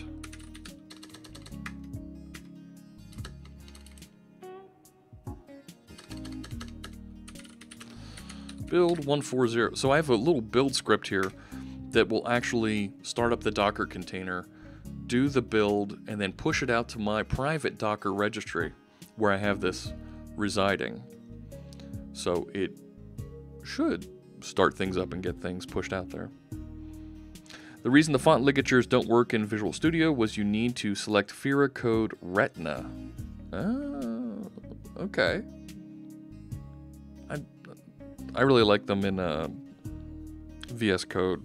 Build 1.4.0. So I have a little build script here that will actually start up the Docker container, do the build, and then push it out to my private Docker registry where I have this residing. So it should start things up and get things pushed out there. The reason the font ligatures don't work in Visual Studio was you need to select Fira Code Retina. Oh, okay. I really like them in VS Code.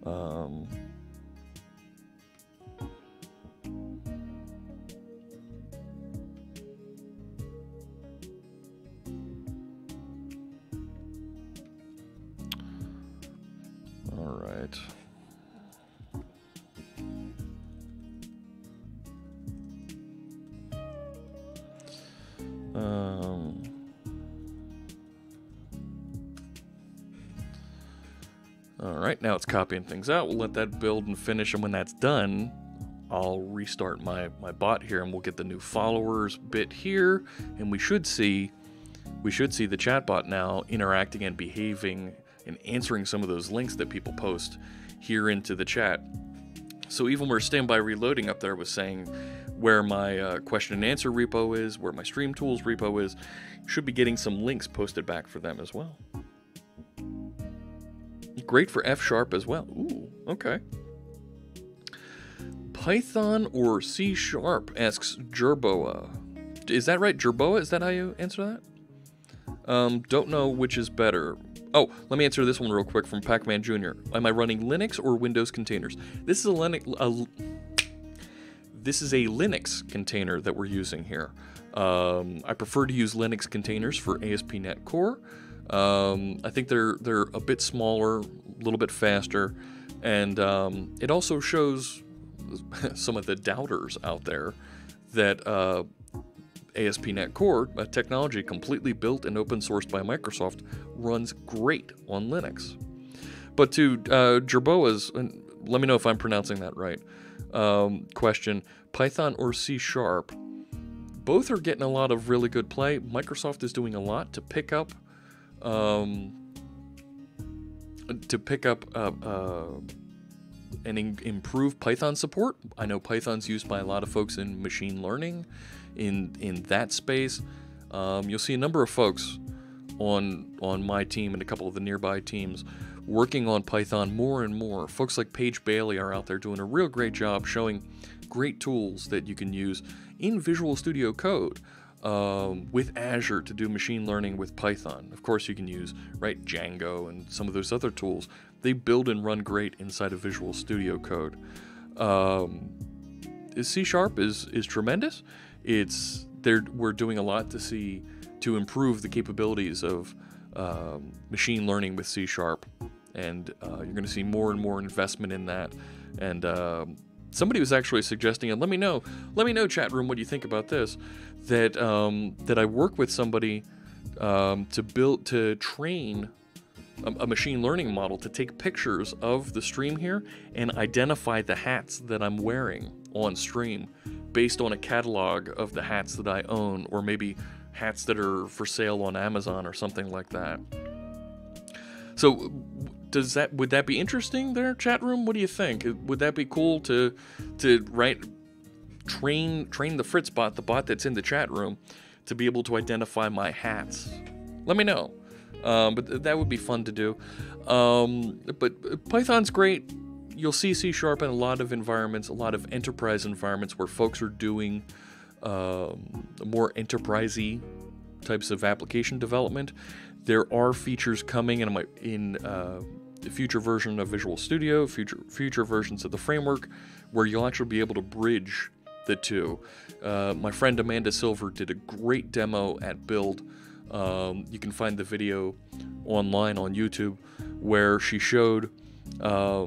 All right. All right, now it's copying things out. We'll let that build and finish, and when that's done, I'll restart my bot here, and we'll get the new followers bit here, and we should see the chatbot now interacting and behaving and answering some of those links that people post here into the chat. So even where standby reloading up there was saying where my question and answer repo is, where my stream tools repo is, should be getting some links posted back for them as well. Great for F# as well. Ooh, okay. Python or C#, asks Jerboa. Is that right, Jerboa? Is that how you answer that? Don't know which is better. Oh, let me answer this one real quick from Pac-Man Jr. Am I running Linux or Windows containers? This is a Linux container that we're using here. I prefer to use Linux containers for ASP.NET Core. I think they're a bit smaller, a little bit faster, and it also shows some of the doubters out there that ASP.NET Core, a technology completely built and open sourced by Microsoft, runs great on Linux. But to Jerboa's, let me know if I'm pronouncing that right, question, Python or C#, both are getting a lot of really good play. Microsoft is doing a lot to pick up and improve Python support. I know Python's used by a lot of folks in machine learning, in that space. You'll see a number of folks on my team and a couple of the nearby teams working on Python more and more. Folks like Paige Bailey are out there doing a real great job showing great tools that you can use in Visual Studio Code with Azure to do machine learning with Python. Of course, you can use Django and some of those other tools. They build and run great inside of Visual Studio Code. C# is tremendous. We're doing a lot to improve the capabilities of machine learning with C#, and you're going to see more and more investment in that. And somebody was actually suggesting, and let me know, chat room, what do you think about this? That I work with somebody to train a machine learning model to take pictures of the stream here and identify the hats that I'm wearing on stream based on a catalog of the hats that I own, or maybe hats that are for sale on Amazon or something like that. So would that be interesting there, chat room? What do you think? Would that be cool to train the Fritz bot, the bot that's in the chat room, to be able to identify my hats? Let me know. But that would be fun to do. But Python's great. You'll see C# in a lot of environments, a lot of enterprise environments where folks are doing more enterprisey types of application development. There are features coming in the future version of Visual Studio, future versions of the framework, where you'll actually be able to bridge the two. My friend Amanda Silver did a great demo at Build. You can find the video online on YouTube where she showed I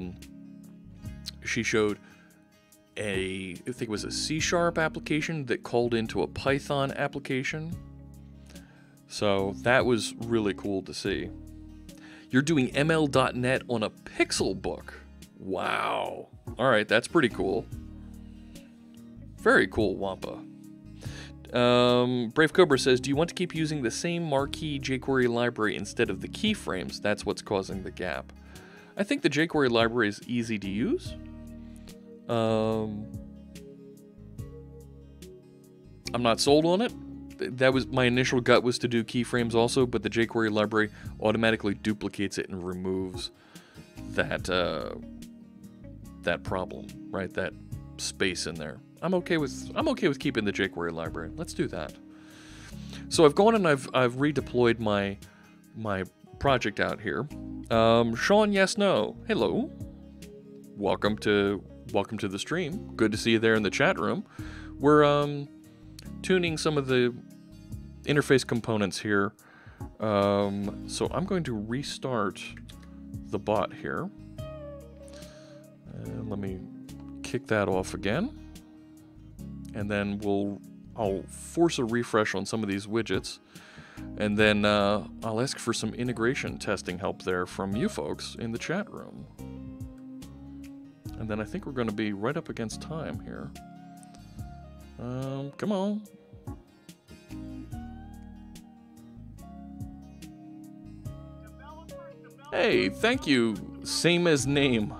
think it was a C# application that called into a Python application. So that was really cool to see. You're doing ML.NET on a Pixel book. Wow. All right, that's pretty cool. Very cool, Wampa. Brave Cobra says, do you want to keep using the same Marquee jQuery library instead of the keyframes? That's what's causing the gap. I think the jQuery library is easy to use. I'm not sold on it. That was my initial gut, was to do keyframes also, but the jQuery library automatically duplicates it and removes that that problem, right? That space in there. I'm okay with keeping the jQuery library. Let's do that. So I've gone and I've redeployed my project out here. Sean, yes, no. Hello. Welcome to the stream. Good to see you there in the chat room. We're tuning some of the interface components here. So I'm going to restart the bot here. And let me kick that off again. And then I'll force a refresh on some of these widgets. And then I'll ask for some integration testing help there from you folks in the chat room. And then I think we're going to be right up against time here. Come on. Hey, thank you. Same as name.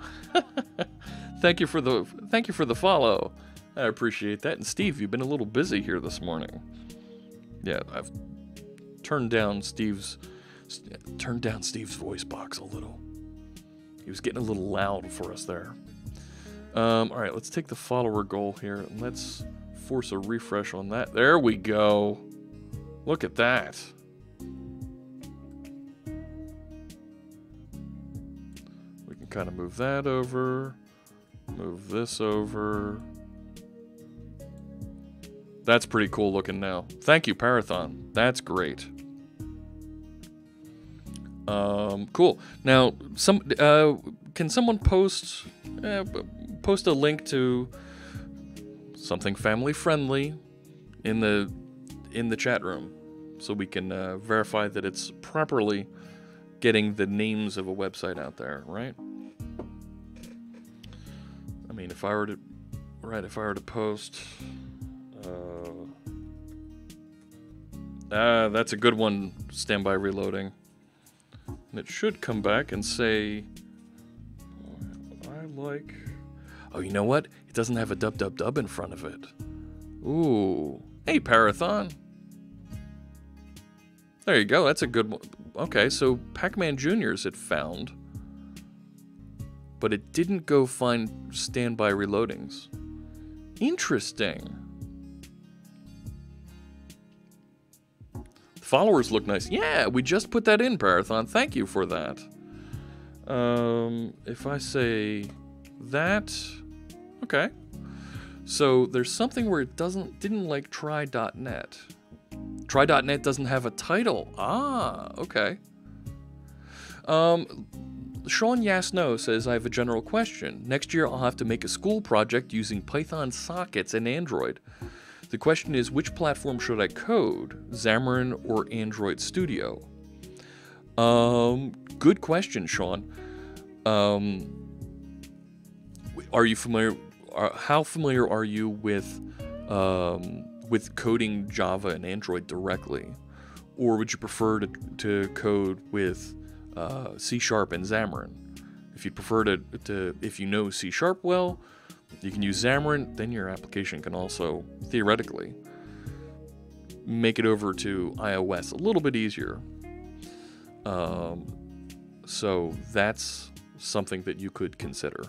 Thank you for the follow. I appreciate that. And Steve, you've been a little busy here this morning. Yeah, I've turned down Steve's voice box a little. He was getting a little loud for us there. All right, let's take the follower goal here and let's force a refresh on that. There we go. Look at that. We can kind of move that over, move this over. That's pretty cool looking now. Thank you, Parathon. That's great. Cool. Now, can someone post a link to something family friendly in the chat room so we can verify that it's properly getting the names of a website out there, right? I mean, if I were to post. That's a good one. Standby reloading. And it should come back and say, I like. Oh, you know what? It doesn't have a dub in front of it. Ooh. Hey, Parathon. There you go. That's a good one. Okay, so Pac-Man Juniors it found, but it didn't go find standby reloadings. Interesting. Followers look nice. Yeah, we just put that in, Parathon. Thank you for that. If I say that, okay. So there's something where it didn't like try.net. Try.net doesn't have a title. Ah, okay. Sean Yasno says, I have a general question. Next year I'll have to make a school project using Python sockets and Android. The question is, which platform should I code, Xamarin or Android Studio? Good question, Sean. Are you familiar? How familiar are you with coding Java and Android directly, or would you prefer to code with C# and Xamarin? If you prefer if you know C# well, you can use Xamarin, then your application can also, theoretically, make it over to iOS a little bit easier. So that's something that you could consider.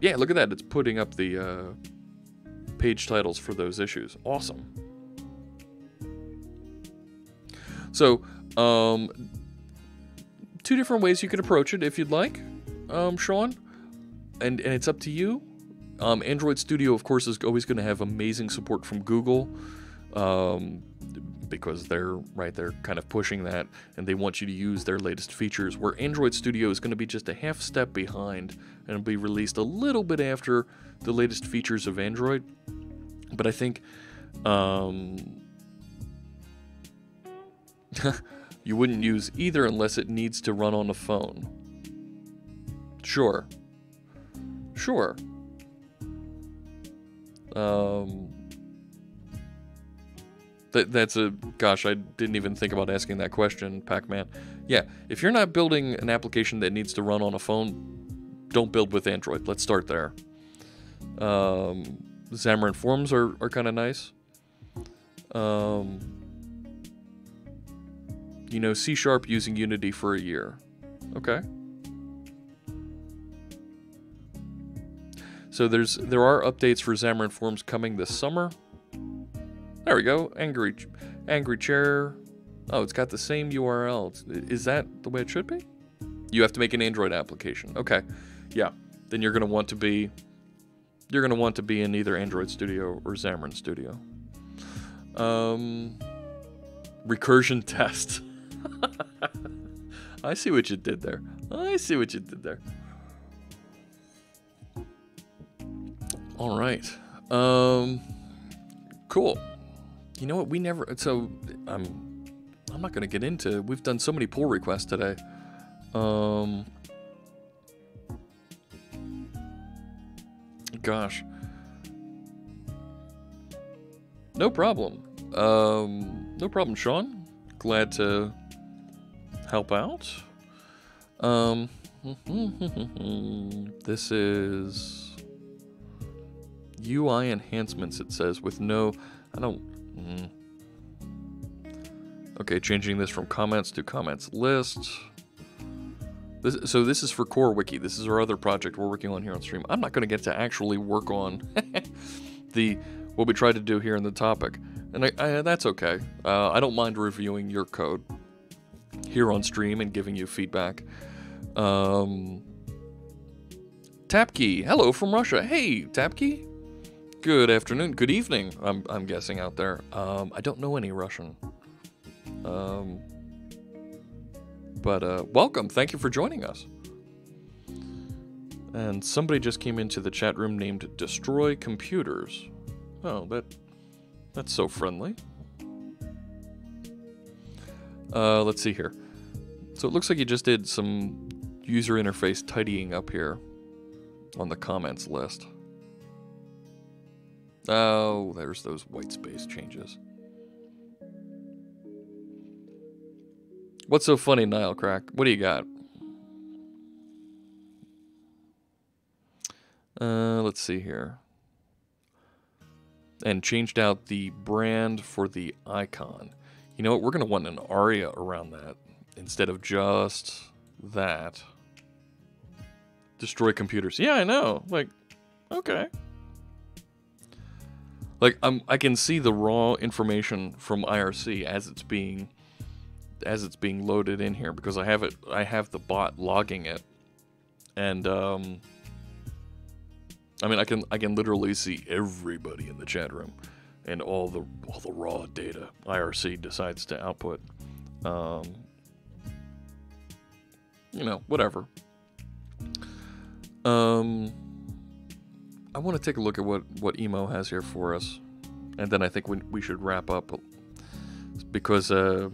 Yeah, look at that. It's putting up the page titles for those issues. Awesome. So, 2 different ways you could approach it if you'd like, Sean. And it's up to you. Android Studio, of course, is always going to have amazing support from Google. Because they're kind of pushing that, and they want you to use their latest features, where Android Studio is going to be just a half step behind, and it'll be released a little bit after the latest features of Android. But I think you wouldn't use either unless it needs to run on a phone. Sure. That's gosh, I didn't even think about asking that question, Pac-Man. Yeah, if you're not building an application that needs to run on a phone, don't build with Android. Let's start there. Xamarin Forms are kind of nice. C# using Unity for a year. Okay. So there are updates for Xamarin Forms coming this summer. There we go. Angry Chair. Oh, it's got the same URL. Is that the way it should be? You have to make an Android application. Okay. Yeah. Then you're going to want to be in either Android Studio or Xamarin Studio. Recursion test. I see what you did there. All right. Cool. You know what? I'm not going to get into. We've done so many pull requests today. Gosh. No problem. No problem, Sean. Glad to help out. This is UI enhancements, it says, with no... Okay, changing this from comments to comments list. So this is for Core Wiki. This is our other project we're working on here on stream. I'm not going to get to actually work on what we tried to do here in the topic. And that's okay. I don't mind reviewing your code here on stream and giving you feedback. Tapkey, hello from Russia. Hey, Tapkey. Good afternoon. Good evening, I'm guessing out there. I don't know any Russian. But welcome. Thank you for joining us. And somebody just came into the chat room named Destroy Computers. Oh, that's so friendly. Let's see here. So it looks like you just did some user interface tidying up here on the comments list. Oh, there's those white space changes. What's so funny, Nile Crack? What do you got? Let's see here. And changed out the brand for the icon. You know what? We're going to want an aria around that instead of just that. Destroy computers. Yeah, I know. Like, okay. Like, I can see the raw information from IRC as it's being loaded in here because I have the bot logging it, and I mean I can literally see everybody in the chat room and all the raw data IRC decides to output. Whatever. I want to take a look at what Emo has here for us, and then I think we should wrap up because our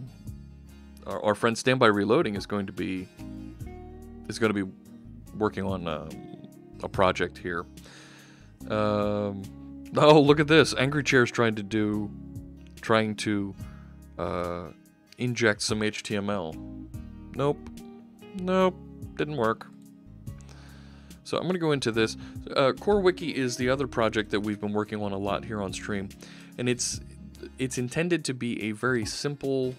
friend Standby Reloading is going to be working on a project here. Oh, look at this! Angry Chair's trying to inject some HTML. Nope, didn't work. So I'm going to go into this. Core Wiki is the other project that we've been working on a lot here on stream, and it's intended to be a very simple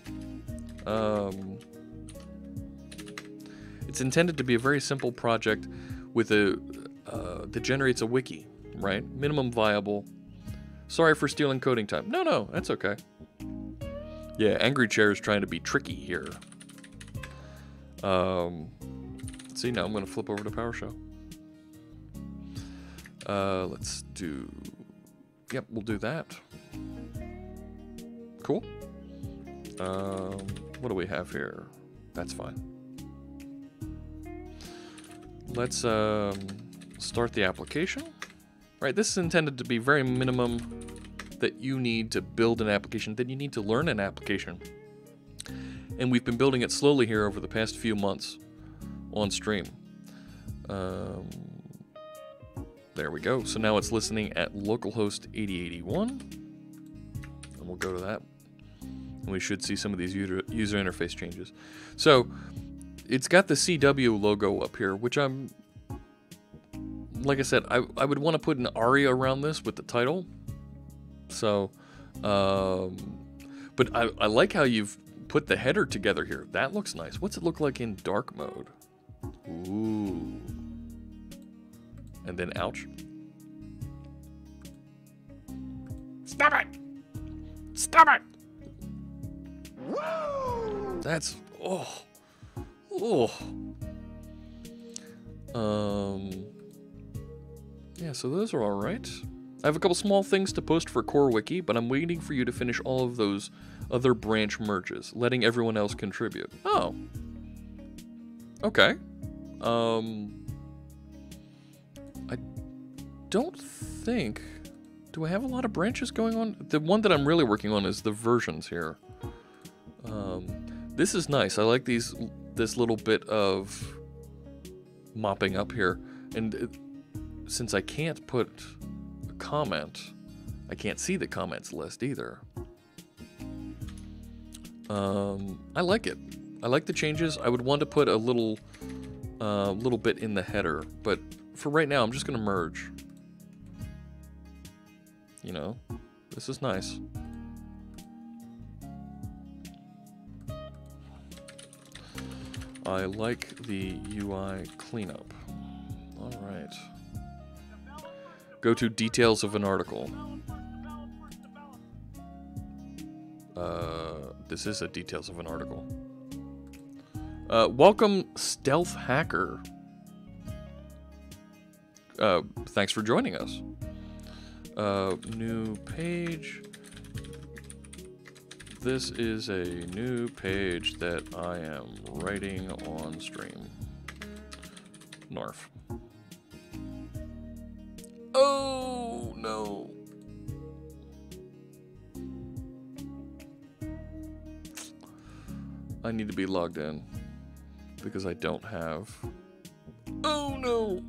it's intended to be a very simple project with a that generates a wiki, right? Minimum viable. Sorry for stealing coding time. No, that's okay. Yeah, Angry Chair is trying to be tricky here. Let's see, now I'm going to flip over to PowerShell. Let's do... Yep, we'll do that. Cool. What do we have here? That's fine. Let's start the application. Right, this is intended to be very minimum that you need to build an application, that you need to learn an application. And we've been building it slowly here over the past few months on stream. There we go. So now it's listening at localhost 8081. And we'll go to that. And we should see some of these user interface changes. So it's got the CW logo up here, which I'm... Like I said, I would want to put an aria around this with the title. So, but I like how you've put the header together here. That looks nice. What's it look like in dark mode? Ooh. And then ouch. Stop it! Stop it! Woo! That's oh. Yeah, so those are all right. I have a couple small things to post for Core Wiki, but I'm waiting for you to finish all of those other branch merges, letting everyone else contribute. Oh. Okay. I don't think... Do I have a lot of branches going on? The one that I'm really working on is the versions here. This is nice. I like this little bit of mopping up here. And since I can't put a comment, I can't see the comments list either. I like it. I like the changes. I would want to put a little bit in the header, but for right now, I'm just going to merge. You know, this is nice. I like the UI cleanup. All right. Go to details of an article. This is a details of an article. Welcome, Stealth Hacker. Thanks for joining us. New page. This is a new page that I am writing on stream. Norf. Oh, no. I need to be logged in because I don't have... Oh, no.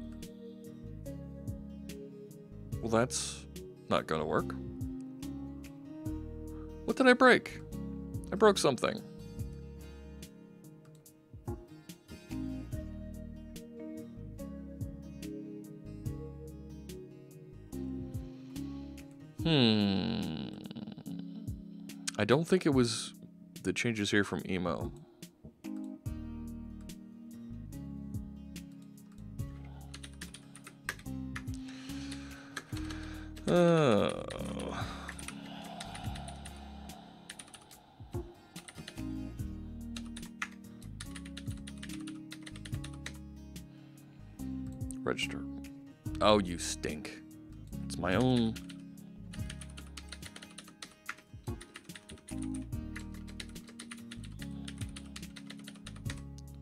Well, that's not gonna work. What did I break? I broke something. I don't think it was the changes here from emo. Register. Oh, you stink. It's my own.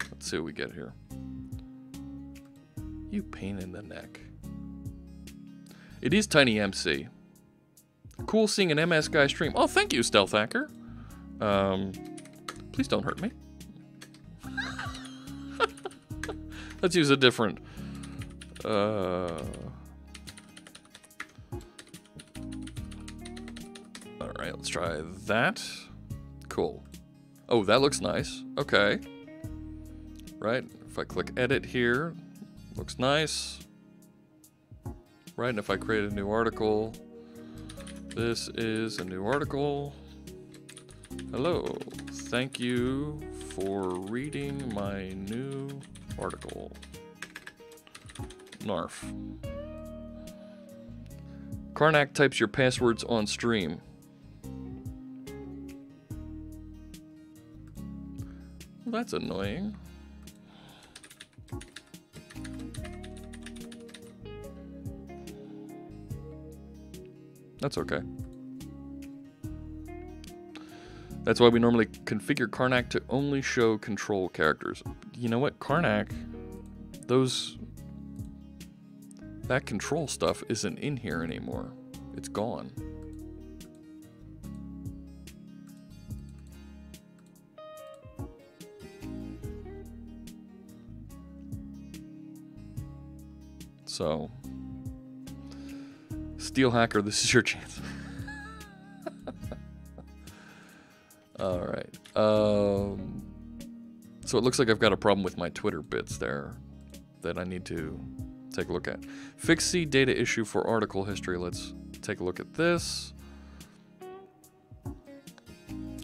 Let's see what we get here. You pain in the neck. It is Tiny MC. Cool seeing an MS guy stream. Oh, thank you, Stealth Hacker. Please don't hurt me. Let's use a different. Alright, let's try that. Cool. Oh, that looks nice. Okay. Right, if I click edit here, looks nice. Right, and if I create a new article, this is a new article. Hello, thank you for reading my new article. Narf. Karnak types your passwords on stream. Well, that's annoying. That's okay. That's why we normally configure Karnak to only show control characters. You know what? Karnak, that control stuff isn't in here anymore. It's gone. So, Steel Hacker, this is your chance. All right. So it looks like I've got a problem with my Twitter bits there that I need to take a look at. Fix C data issue for article history. Let's take a look at this.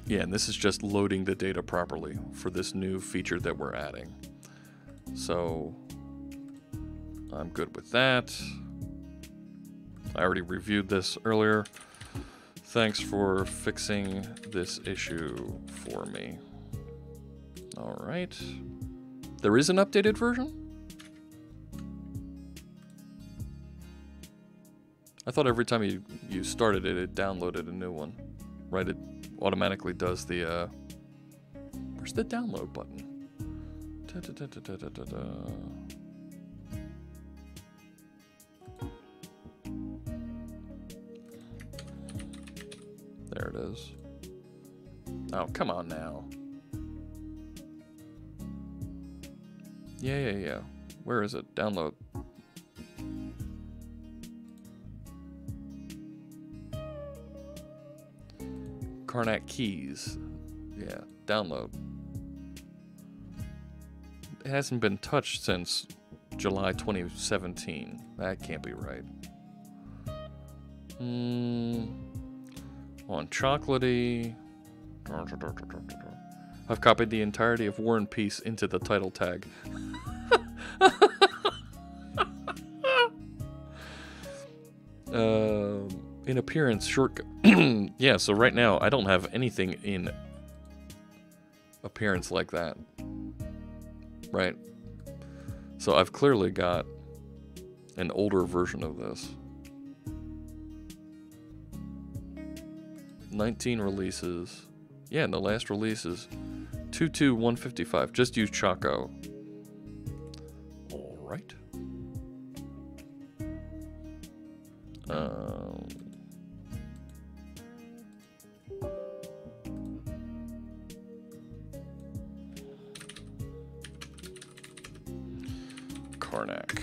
Yeah, and this is just loading the data properly for this new feature that we're adding. So I'm good with that. I already reviewed this earlier. Thanks for fixing this issue for me. All right. There is an updated version? I thought every time you started it, it downloaded a new one. Right? It automatically does the, where's the download button? There it is. Oh, come on now. Yeah. Where is it? Download. Karnak keys. Yeah, download. It hasn't been touched since July 2017. That can't be right. On chocolatey. I've copied the entirety of War and Peace into the title tag. In appearance, shortcut. Yeah, so right now I don't have anything in appearance like that. Right? So I've clearly got an older version of this. 19 releases. Yeah, and the last release is 22155. Just use Choco. All right. Karnak.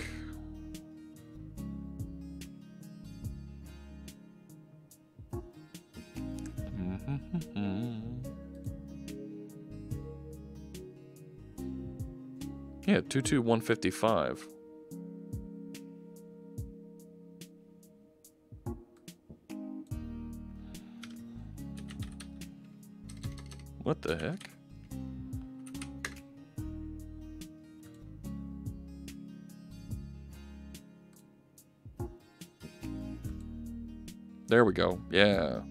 Yeah, 22155. What the heck? There we go. Yeah.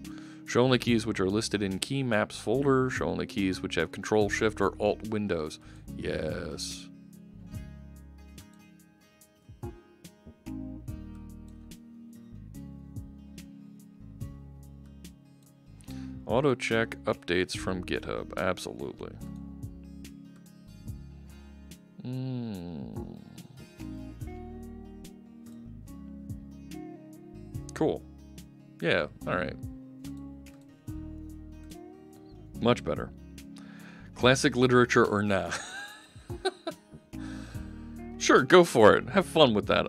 Show only keys which are listed in key maps folder. Show only keys which have Control Shift or Alt windows. Yes. Auto check updates from GitHub. Absolutely. Cool. Yeah, alright. Much better. Classic literature or nah? Sure, go for it. Have fun with that.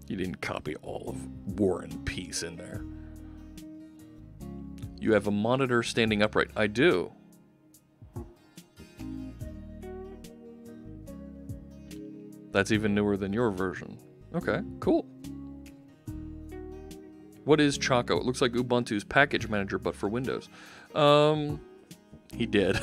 You didn't copy all of War and Peace in there. You have a monitor standing upright. I do. That's even newer than your version. Okay, cool. What is Choco? It looks like Ubuntu's package manager, but for Windows. He did.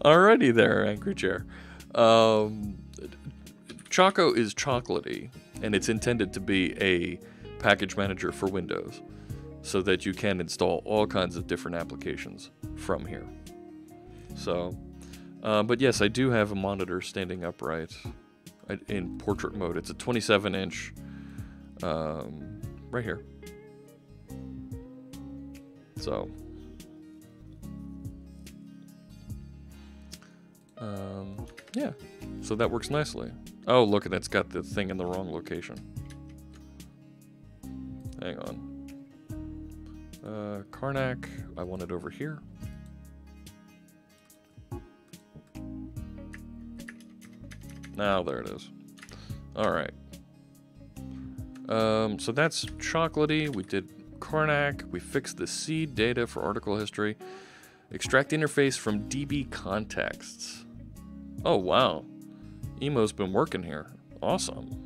Alrighty there, Angry Chair. Choco is chocolatey, and it's intended to be a package manager for Windows, so that you can install all kinds of different applications from here. So, but yes, I do have a monitor standing upright in portrait mode. It's a 27-inch, right here. So, yeah, so that works nicely. Oh, look, that's got the thing in the wrong location. Hang on. Karnak, I want it over here. Now, there it is. All right. So that's chocolatey. We did Karnak. We fixed the seed data for article history. Extract interface from DB contexts. Oh, wow. Emo's been working here. Awesome.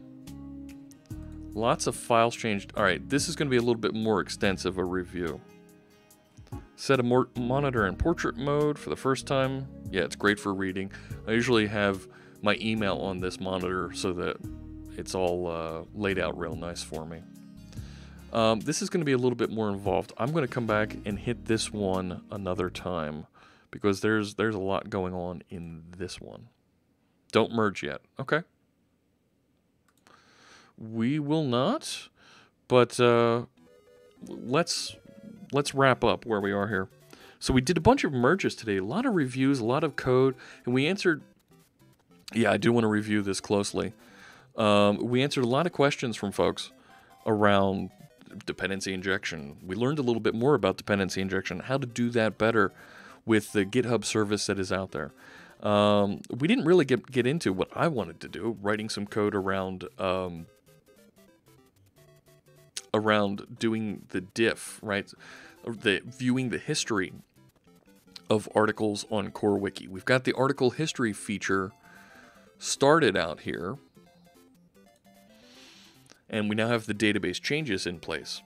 Lots of files changed. All right, this is going to be a little bit more extensive a review. Set a monitor in portrait mode for the first time. Yeah, it's great for reading. I usually have my email on this monitor so that it's all laid out real nice for me. This is going to be a little bit more involved. I'm going to come back and hit this one another time because there's a lot going on in this one. Don't merge yet, okay? We will not, but let's wrap up where we are here. So we did a bunch of merges today, a lot of reviews, a lot of code, and we answered. Yeah, I do want to review this closely. We answered a lot of questions from folks around dependency injection. We learned a little bit more about dependency injection, how to do that better with the GitHub service that is out there. We didn't really get into what I wanted to do, writing some code around doing the diff, right? Viewing the history of articles on Core Wiki. We've got the article history feature started out here, and we now have the database changes in place.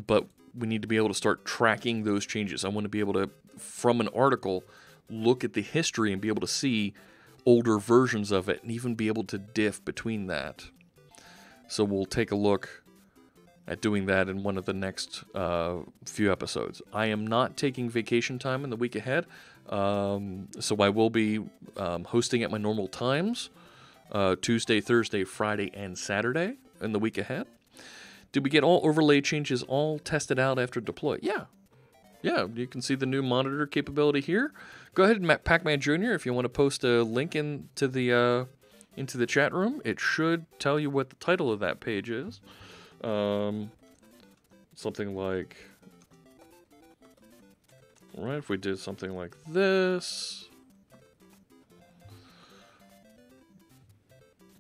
But we need to be able to start tracking those changes. I want to be able to, from an article, look at the history and be able to see older versions of it and even be able to diff between that. So we'll take a look at doing that in one of the next few episodes. I am not taking vacation time in the week ahead, so I will be hosting at my normal times, Tuesday, Thursday, Friday, and Saturday in the week ahead. Did we get all overlay changes all tested out after deploy? Yeah. Yeah, you can see the new monitor capability here. Go ahead and Pac-Man Jr., if you want to post a link into the chat room, it should tell you what the title of that page is. Something like, right, if we did something like this.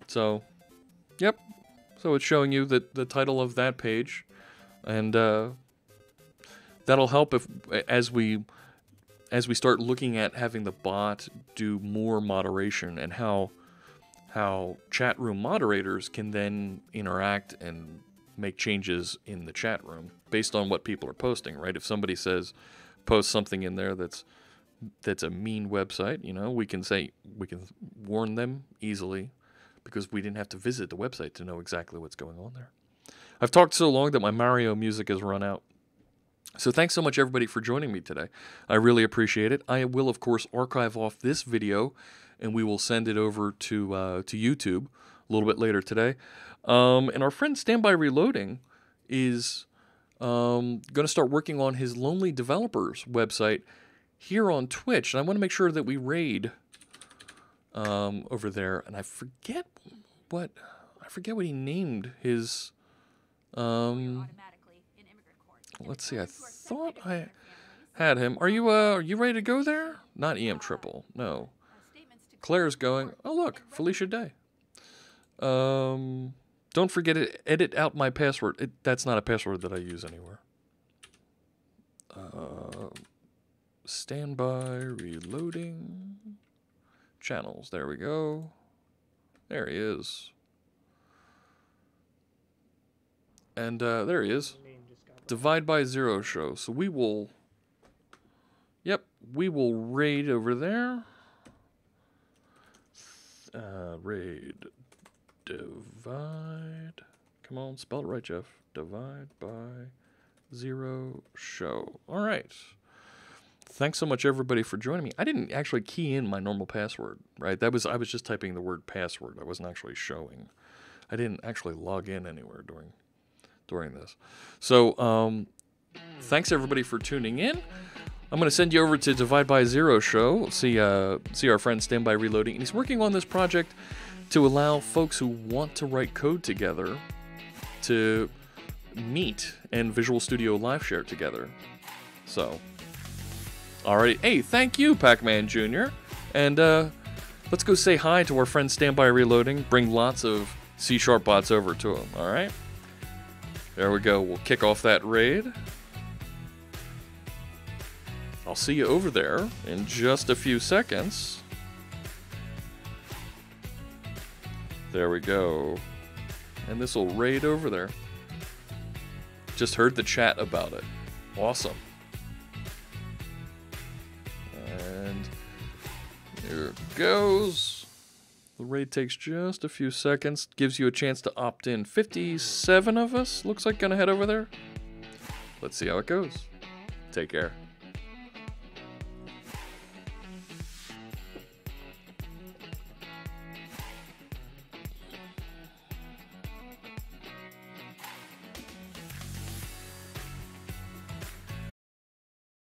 So, yep. So it's showing you the title of that page, and that'll help if as we start looking at having the bot do more moderation and how chat room moderators can then interact and make changes in the chat room based on what people are posting, right? If somebody says post something in there that's a mean website, you know, we can warn them easily because we didn't have to visit the website to know exactly what's going on there. I've talked so long that my Mario music has run out. So thanks so much, everybody, for joining me today. I really appreciate it. I will, of course, archive off this video, and we will send it over to YouTube a little bit later today. And our friend Standby Reloading is going to start working on his Lonely Developers website here on Twitch. And I want to make sure that we raid over there. And I forget what he named his. Let's see. I thought I had him. Are you ready to go there? Not EM Triple. No. Claire's going. Oh look, Felicia Day. Don't forget to edit out my password. That's not a password that I use anywhere. Standby reloading. Channels. There we go. There he is. And there he is. Name just got Divide by zero show. So we will... Yep, we will raid over there. Raid. Divide. Come on, spell it right, Jeff. Divide by zero show. All right. Thanks so much, everybody, for joining me. I didn't actually key in my normal password, right? I was just typing the word password. I wasn't actually showing. I didn't actually log in anywhere during this. So, thanks everybody for tuning in. I'm going to send you over to Divide by Zero show. See our friend Standby Reloading, and he's working on this project to allow folks who want to write code together to meet and Visual Studio Live share together. So. Alright, hey, thank you, Pac-Man Jr. And let's go say hi to our friend Standby Reloading. Bring lots of C# bots over to him, alright? There we go, we'll kick off that raid. I'll see you over there in just a few seconds. There we go. And this will raid over there. Just heard the chat about it. Awesome. And here it goes. The raid takes just a few seconds. Gives you a chance to opt in. 57 of us, looks like, gonna head over there. Let's see how it goes. Take care.